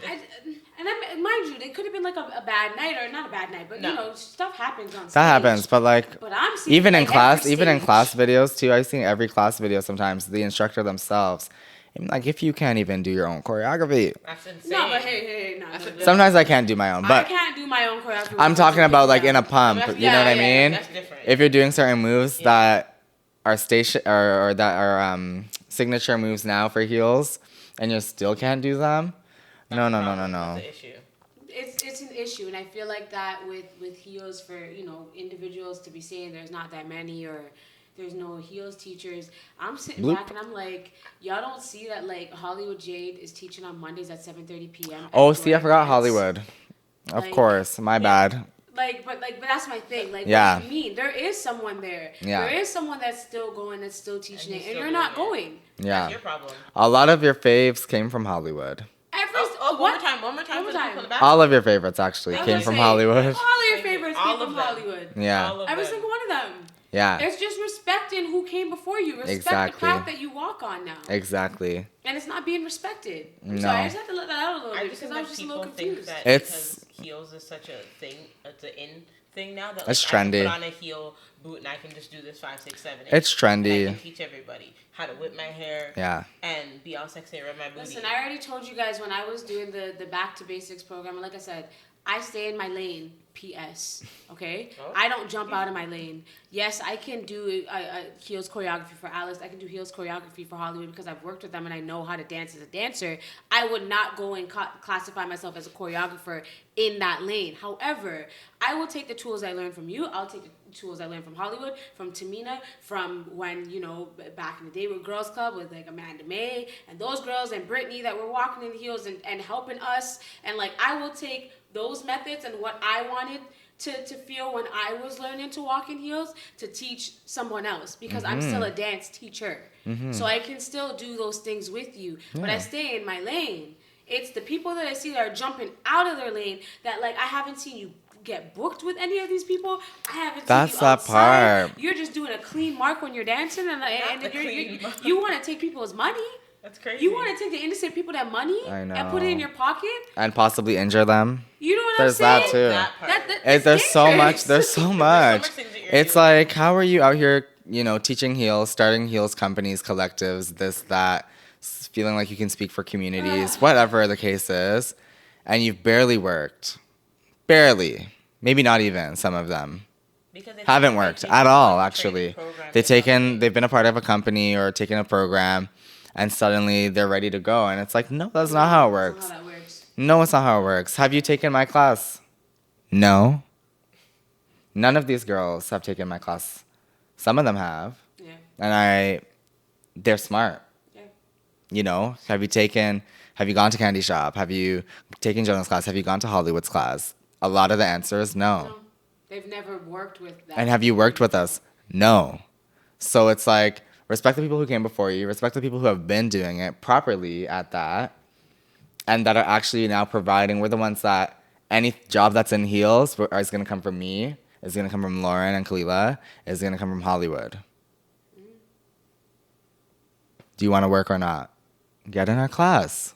Mind you, it could have been like a bad night or not a bad night, but No. you know, stuff happens on stage. That happens, but like But I'm seeing even it, in like, class, every even in stage. class videos too. I've seen every class video sometimes. The instructor themselves. I'm like, if you can't even do your own choreography. That's insane. No, but hey, no. Sometimes I can't do my own, I but can't do my own choreography. I'm talking about like in a pump. That's- You know what I yeah, mean? That's different. If you're doing certain moves that are station or that are signature moves now for heels, and you still can't do them, no. That's the issue. It's an issue, and I feel like that with heels for individuals to be saying there's not that many or there's no heels teachers. I'm sitting Bloop. back and I'm like, y'all don't see that like Hollywood Jade is teaching on Mondays at 7:30 p.m. Oh, at see, I Jordan forgot Dance. Hollywood. Of Like, course, my bad. But that's my thing. Like, Yeah. what do you mean? There is someone there. Yeah. There is someone that's still going, that's still teaching And it, he's and still you're not doing going. Yeah, That's your problem. a lot of your faves came from Hollywood. One more time One more for the time. people in the back. All of your favorites actually I was came gonna from say, Hollywood. All of your Thank you. favorites All came of from them. Hollywood. Yeah, All of Every them. single one of them. yeah, It's just respecting who came before you. Respect Exactly. the path that you walk on now. exactly. And it's not being respected. I'm No. sorry, I just had to let that out a little I bit just because think I was that just a little people think confused. that It's- because heels is such a thing, it's an in thing now that It's like, I trendy. can put on a heel boot and I can just do this 5, 6, 7, 8. It's And I trendy. can teach everybody how to whip my hair Yeah, and be all sexy and rub my booty. Listen, I already told you guys when I was doing the Back to Basics program, and like I said, I stay in my lane. P.S. Okay, Oh. I don't jump out of my lane. Yes, I can do a heels choreography for Alice. I can do heels choreography for Hollywood because I've worked with them and I know how to dance as a dancer. I would not go and classify myself as a choreographer in that lane. However, I will take the tools I learned from you. I'll take the tools I learned from Hollywood, from Tamina, from when, back in the day with Girls Club with like Amanda May and those girls and Brittany that were walking in the heels and helping us. And like, I will take those methods and what I wanted to feel when I was learning to walk in heels to teach someone else because I'm still a dance teacher. So I can still do those things with you, but I stay in my lane. It's the people that I see that are jumping out of their lane that like I haven't seen you get booked with any of these people. I haven't That's seen you that outside. part. You're just doing a clean mark when you're dancing and the clean mark. you want to take people's money. That's crazy. You want to take the innocent people that money I and put it in know. your pocket. and possibly injure them. You know what There's I'm saying? that too. That part. That's There's so dangerous. much. There's so much. things that you're It's doing. like, how are you out here, teaching heels, starting heels companies, collectives, this, that, feeling like you can speak for communities, whatever the case is, and you've barely worked. Barely. Maybe not even, some of them. Because they Haven't take worked training at all, programs, actually. training programs, They've been a part of a company or taken a program, and suddenly they're ready to go. And it's like, no, that's not how it works. That's not how that works. No, it's not how it works. Have you taken my class? No. None of these girls have taken my class. Some of them have. Yeah. And they're smart. Yeah. Have you gone to Candy Shop? Have you taken Jonah's class? Have you gone to Hollywood's class? A lot of the answer is no. No, they've never worked with that. And have you worked with us? No. So it's like, respect the people who came before you, respect the people who have been doing it properly at that, and that are actually now providing. We're the ones that any job that's in heels is going to come from me, is going to come from Lauren and Kalila, is going to come from Hollywood. Do you want to work or not? Get in our class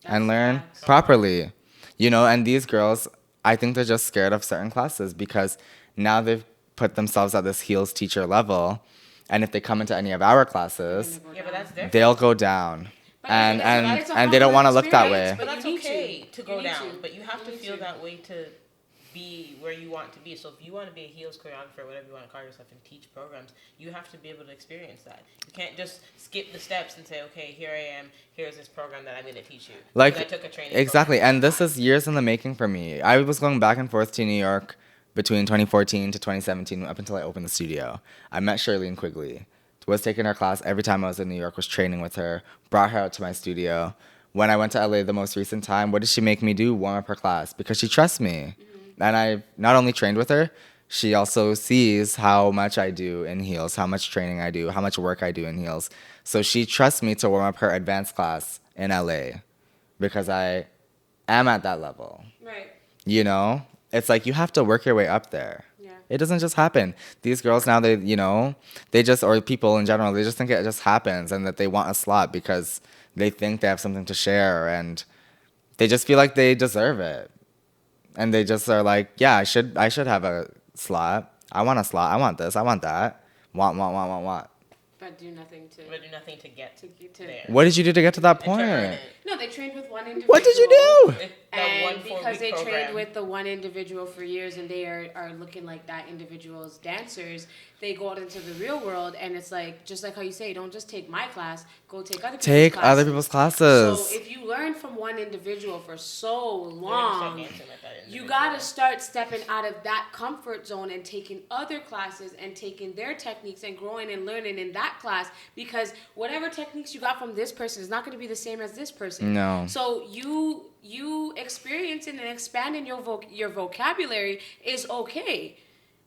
and learn properly. And these girls, I think they're just scared of certain classes because now they've put themselves at this heels teacher level, and if they come into any of our classes, Yeah, but that's different. they'll go down. But And it's a and they don't want to look that experience, way. But that's you need okay to You go need down. to. But you have to You need feel to. that way to be where you want to be. So if you want to be a heels choreographer, whatever you want to call yourself, and teach programs, you have to be able to experience that. You can't just skip the steps and say, okay, here I am, here's this program that I'm going to teach you. Like, because I took a training exactly, program. and this is years in the making for me. I was going back and forth to New York between 2014 to 2017 up until I opened the studio. I met Charlene Quigley, was taking her class every time I was in New York, was training with her, brought her out to my studio. When I went to LA the most recent time, what did she make me do? Warm up her class because she trusts me. And I not only trained with her, she also sees how much I do in heels, how much training I do, how much work I do in heels. So she trusts me to warm up her advanced class in LA because I am at that level. Right. You know? It's like you have to work your way up there. Yeah. It doesn't just happen. These girls now, they just, or people in general, they just think it just happens and that they want a slot because they think they have something to share and they just feel like they deserve it. And they just are like, yeah, I should have a slot. I want a slot. I want this. I want that. Want. But do nothing to get to there. What did you do to get to that And to earn point? it. No, they trained with one individual. What did you do? That one And 4-week because they program. trained with the one individual for years and they are looking like that individual's dancers, they go out into the real world and it's like, just like how you say, don't just take my class, go take other people's Take classes. other people's classes. So if you learn from one individual for so You're gonna start long, dancing like that you individual. gotta start stepping out of that comfort zone and taking other classes and taking their techniques and growing and learning in that class because whatever techniques you got from this person is not gonna be the same as this person. No. So you experiencing and expanding your vocabulary is okay.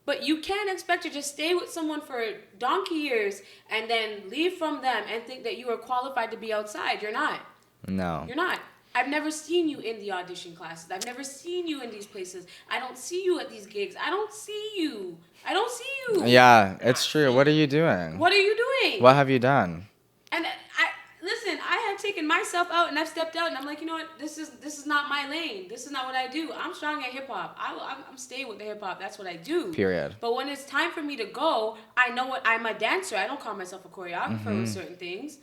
But you can't expect to just stay with someone for donkey years and then leave from them and think that you are qualified to be outside. You're not. No. You're not. I've never seen you in the audition classes. I've never seen you in these places. I don't see you at these gigs. I don't see you. Yeah, it's true. What are you doing? What are you doing? What have you done? And I have taken myself out and I've stepped out and I'm like, you know what? This is not my lane. This is not what I do. I'm strong at hip hop. I'm staying with the hip hop. That's what I do. Period. But when it's time for me to go, I know what I'm a dancer. I don't call myself a choreographer with certain things.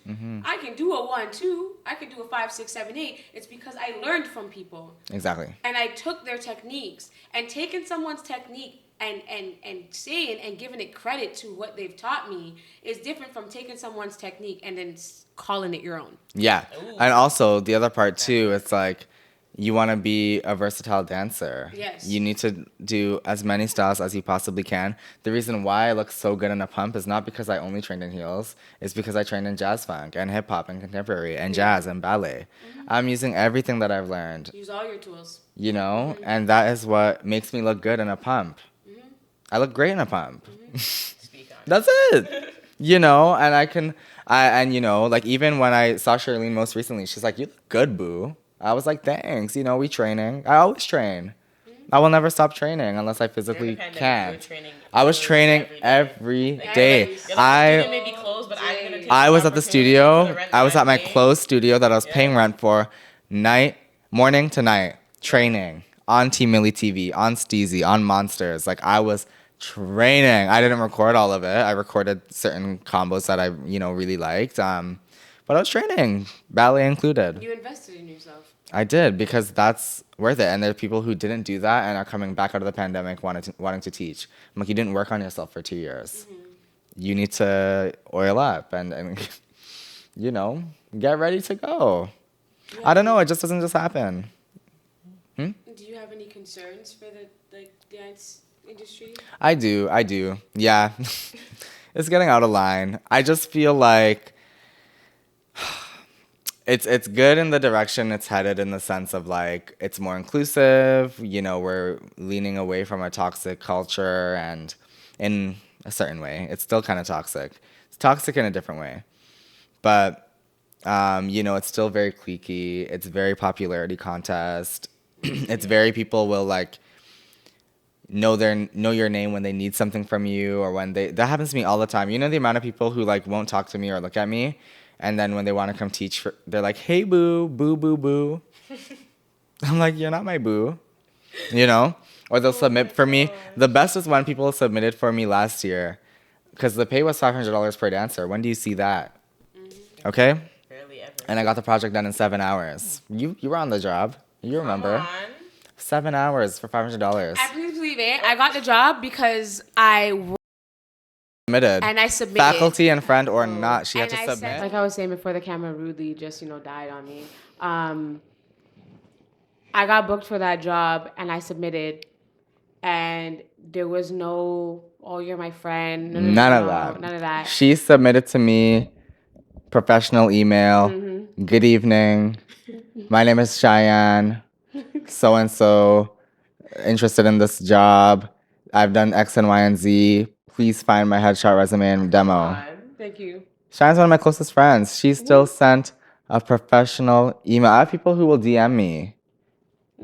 I can do a 1, 2. I can do a 5, 6, 7, 8. It's because I learned from people. Exactly. And I took their techniques and taking someone's technique and saying and giving it credit to what they've taught me is different from taking someone's technique and then calling it your own. Yeah. Ooh. And also the other part too, it's like you want to be a versatile dancer. Yes. You need to do as many styles as you possibly can. The reason why I look so good in a pump is not because I only trained in heels. It's because I trained in jazz funk and hip hop and contemporary and jazz and ballet. I'm using everything that I've learned, Use all your tools. you know, and that is what makes me look good in a pump. I look great in a pump. Speak on it. That's it. You know, and you know, like even when I saw Charlene most recently, she's like, "You look good, boo." I was like, "Thanks." You know, we training. I always train. I will never stop training unless I physically During the pandemic, you can't. were training I was training every every Like, day. you're like, The studio may be closed, but I'm gonna take I this was at the opportunity studio. to rent I was at my day. closed studio that I was Yeah. paying rent for, morning to night, training on T Millie TV, on Steezy, on Monsters. Like I was training. I didn't record all of it. I recorded certain combos that I, really liked. But I was training, ballet included. You invested in yourself. I did because that's worth it. And there are people who didn't do that and are coming back out of the pandemic wanting to teach. I'm like, you didn't work on yourself for 2 years. You need to oil up and get ready to go. I don't know. It just doesn't just happen. Do you have any concerns for the dance industry? I do. Yeah. It's getting out of line. I just feel like it's good in the direction it's headed in the sense of like it's more inclusive, we're leaning away from a toxic culture and in a certain way. It's still kind of toxic. It's toxic in a different way. But it's still very cliquey. It's very popularity contest. It's very people will like know your name when they need something from you or when that happens to me all the time. You know the amount of people who like won't talk to me or look at me, and then when they want to come teach, they're like, "Hey boo, boo boo boo." I'm like, "You're not my boo," Or they'll submit for me. The best was when people submitted for me last year, because the pay was $500 per dancer. When do you see that? Okay. Barely ever. And I got the project done in 7 hours. You were on the job. You remember. Come on. 7 hours for $500. And please believe it, I got the job because I Submitted. and I submitted. Faculty and friend or not, she had And to I submit. said, like I was saying before, the camera rudely just died on me. I got booked for that job and I submitted, and there was no, oh, you're my friend. No, None of that. None of that. She submitted to me professional email. Mm-hmm. Good evening. My name is Cheyenne. So and so. Interested in this job. I've done X and Y and Z. Please find my headshot, resume, and demo. Thank you. Cheyenne's one of my closest friends. She still sent a professional email. I have people who will DM me.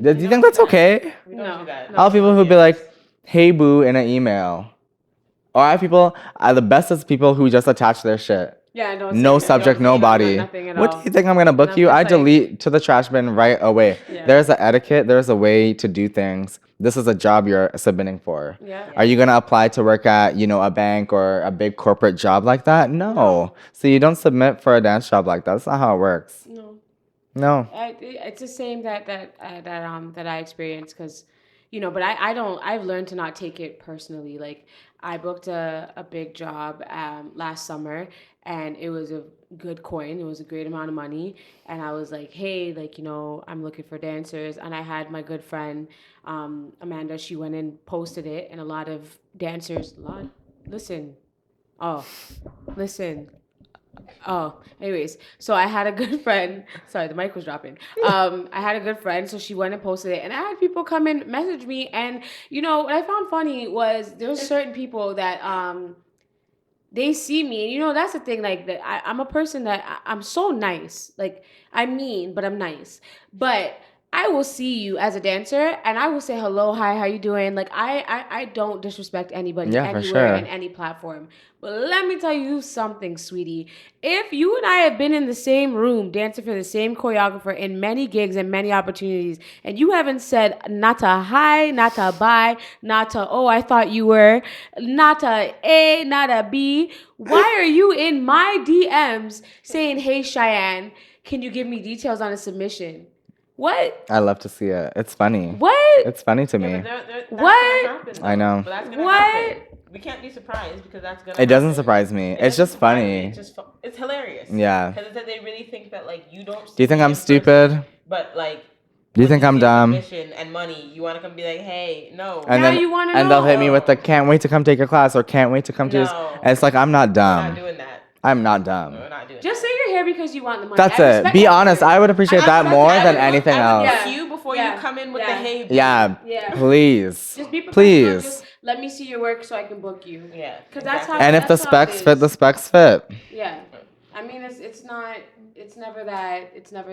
Do you think that's okay? We don't do that. I have people who be like, hey boo, in an email. Or I have people, the best is people who just attach their shit. Yeah, No subject, no body. Nothing at What all. do you think I'm gonna book No, you? it's I like- delete to the trash bin right away. Yeah. There's an etiquette. There's a way to do things. This is a job you're submitting for. Yeah. Are you gonna apply to work at a bank or a big corporate job like that? No. So you don't submit for a dance job like that. That's not how it works. No. It's the same that I experienced, because but I've learned to not take it personally. Like, I booked a big job last summer, and it was a good coin. It was a great amount of money, and I was like, hey, like, I'm looking for dancers. And I had my good friend Amanda. She went and posted it, and a lot of dancers listen. Anyways, so I had a good friend. Sorry, the mic was dropping. I had a good friend, so she went and posted it, and I had people come and message me. And what I found funny was there was certain people that they see me, and that's the thing. Like, that I'm a person that I'm so nice. Like, I'm mean, but I'm nice. But I will see you as a dancer, and I will say hello, hi, how you doing? Like, I don't disrespect anybody Yeah, for anywhere sure. in any platform. But let me tell you something, sweetie. If you and I have been in the same room dancing for the same choreographer in many gigs and many opportunities, and you haven't said not a hi, not a bye, not a oh, I thought you were, not a not a B, why are you in my DMs saying, hey, Cheyenne, can you give me details on a submission? What? I love to see it. It's funny. What? It's funny to me. Yeah, but that's What? Gonna happen, though. I know. But that's gonna What? happen. We can't be surprised because that's gonna. It doesn't happen. surprise me. It It's doesn't just surprise funny. me. It's hilarious. Yeah. Because they really think that, like, you don't. Do you think see I'm in person, stupid? But, like. Do you when think I'm see dumb? Commission and money, you want to come be like, hey, no. And Now then you wanna and they'll hit me know. with the can't wait to come take your class or can't wait to come to this. No. And it's like, I'm not We're dumb. not doing that. I'm not dumb. We're not doing Just say you're here because you want the money. That's I it. respect Be that. honest. I would appreciate that more than anything I would else. book you before Yeah. you come in with Yeah. the hey. boo. Yeah. Yeah. Please. Just be professional. Please. Just let me see your work so I can book you. Yeah. Because that's how. And if the that's how it specs fit, is. the specs fit. Yeah. I mean, it's never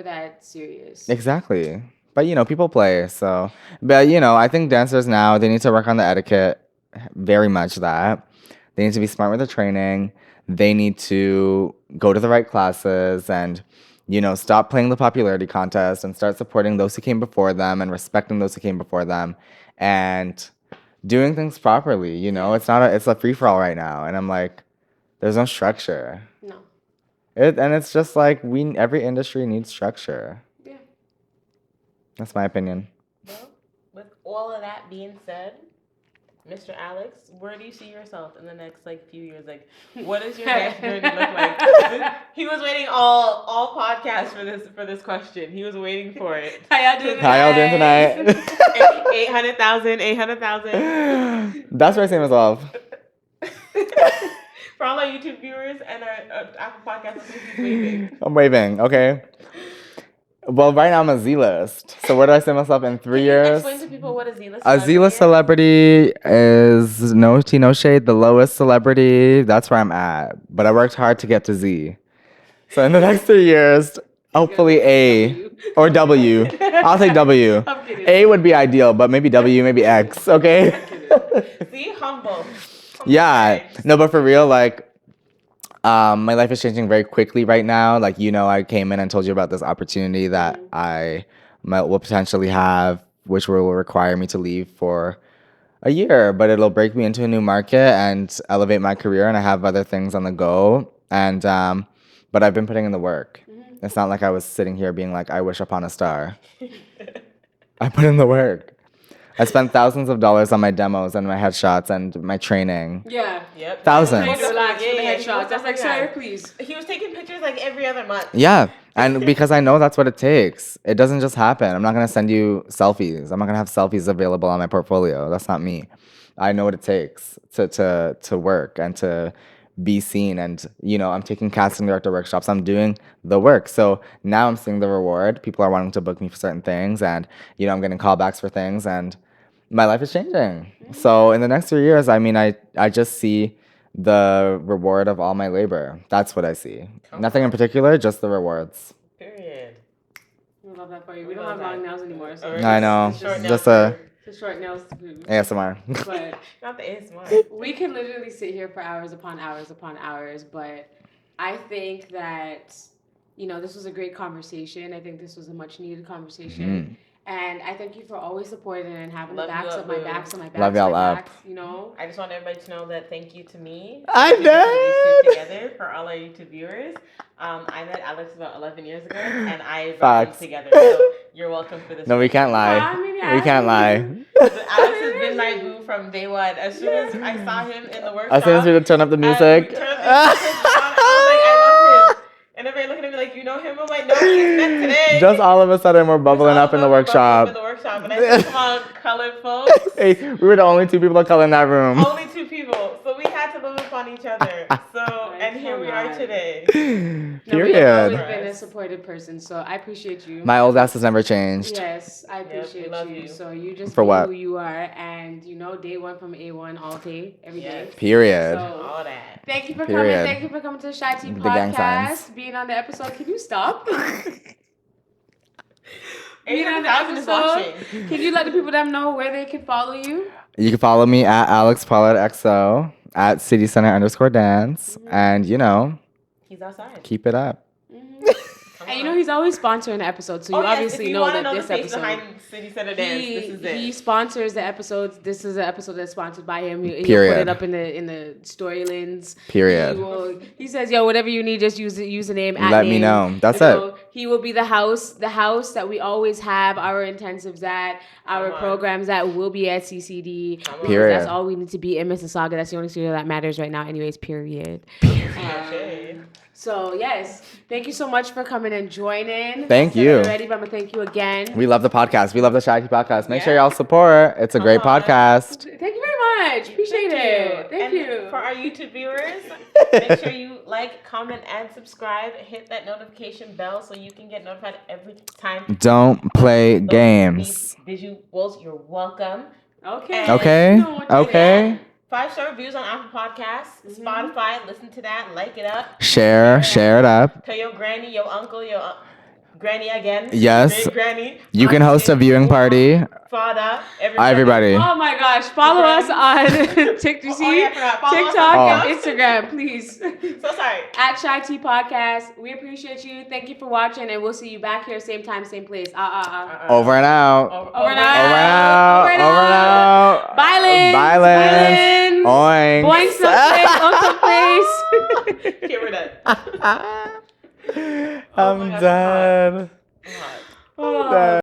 that serious. Exactly. But people play, so. But I think dancers now, they need to work on the etiquette, very much that. They need to be smart with their training. They need to go to the right classes and stop playing the popularity contest and start supporting those who came before them and respecting those who came before them and doing things properly. It's a free for all right now, and I'm like, there's no structure. No. And it's just like every industry needs structure. Yeah. That's my opinion. Well, with all of that being said, Mr. Alex, where do you see yourself in the next few years? Like, what does your dance journey look like? He was waiting all podcasts for this question. He was waiting for it. How y'all doing? How y'all doing tonight? 800,000. That's where I see myself. For all our YouTube viewers and our Apple Podcast listeners, he's waving. I'm waving, okay? Well, right now I'm a Z-list. So where do I see myself in 3 years? Explain to people what a Z-list A Z-list celebrity is no tea, no shade, the lowest celebrity. That's where I'm at. But I worked hard to get to Z. So in the next 3 years, hopefully A or W. I'll take W. I'm kidding. A would be ideal, but maybe W, maybe X, okay? See, humble. Yeah. No, but for real, my life is changing very quickly right now. I came in and told you about this opportunity that I will potentially have, which will require me to leave for a year, but it'll break me into a new market and elevate my career. And I have other things on the go. And, but I've been putting in the work. It's not like I was sitting here being like, I wish upon a star. I put in the work. I spent thousands of dollars on my demos and my headshots and my training. Yeah. Yep. Thousands. Like, relax with the Yeah, headshots. That's like, sir, please. He was taking pictures like every other month. Yeah, and because I know that's what it takes. It doesn't just happen. I'm not gonna send you selfies. I'm not gonna have selfies available on my portfolio. That's not me. I know what it takes to work and to be seen. And I'm taking casting director workshops. I'm doing the work. So now I'm seeing the reward. People are wanting to book me for certain things, and I'm getting callbacks for things, and my life is changing. So in the next 3 years, I mean, I just see the reward of all my labor. That's what I see. Nothing in particular, just the rewards. Period. We love that for you. We don't have long nails anymore. So I know. Short Just nails it's a short nails. ASMR. But not the ASMR. we can literally sit here for hours upon hours upon hours. But I think that, this was a great conversation. I think this was a much needed conversation. And I thank you for always supporting and having the backs of my backs and my backs. Love y'all up. Backs, I just want everybody to know that thank you to me. I bet. These two together for all our YouTube viewers. I met Alex about 11 years ago, and I brought them together. So you're welcome for this. No, we can't lie. We can't lie. Alex has been my boo from day one. As soon as I saw him in the workshop, as soon as we would turn up the music. I love him. And everybody looking at me like, you know him? I'm like, no, he's met today. Just all of a sudden, we're bubbling up in the workshop. And I said, come on, colored folks. Hey, we were the only two people of color in that room. Only two people. So we had to love upon each other. So, and here we are today. Period. You've always been a supportive person, so I appreciate you. My old ass has never changed. Yes, I appreciate we love you. you. So you just For be what? who you are, and day one from A1 all day, every day. Period. So, all that. thank you for Period. coming. Thank you for coming to the CheyTea The gang signs. podcast, being on the episode. Can you stop? Being on 800,000 the is episode. watching. Can you let the people know where they can follow you? You can follow me at Alex Pollard XO at CityCenter_dance. And He's outside. keep it up. And he's always sponsoring the episode, so you obviously know that this episode. Behind City Center Dance, this is it. He sponsors the episodes. This is an episode that's sponsored by him. He'll Period. put it up in the storylines. Period. He says, "Yo, whatever you need, just use the name." Let me know. That's it. He will be the house that we always have our intensives at, our programs that will be at CCD. Period. That's all we need to be in Mississauga. That's the only studio that matters right now, anyways. Period. So, yes, thank you so much for coming and joining. Thank you. Already, but I'm going to thank you again. We love the podcast. We love the CheyTea podcast. Make sure y'all support. It's a great podcast. Thank you very much. Appreciate it. Thank you. For our YouTube viewers, make sure you like, comment, and subscribe. Hit that notification bell so you can get notified every time. Don't play games. Visuals, you're welcome. Okay. Okay. 5-star reviews on Apple Podcasts, Spotify. Listen to that. Like it up. Share it up. Tell your granny, your uncle, your granny again. Yes. Great granny. You can host a viewing party. Father. Everybody. Oh my gosh. Follow us on TikTok and Instagram, please. So sorry. At CheyTea Podcast. We appreciate you. Thank you for watching, and we'll see you back here, same time, same place. Over and out. Over and out. Bye, Lynn. Bye, Lynn. Oink. Boing someplace. Okay, we're done. I'm done. God. Done.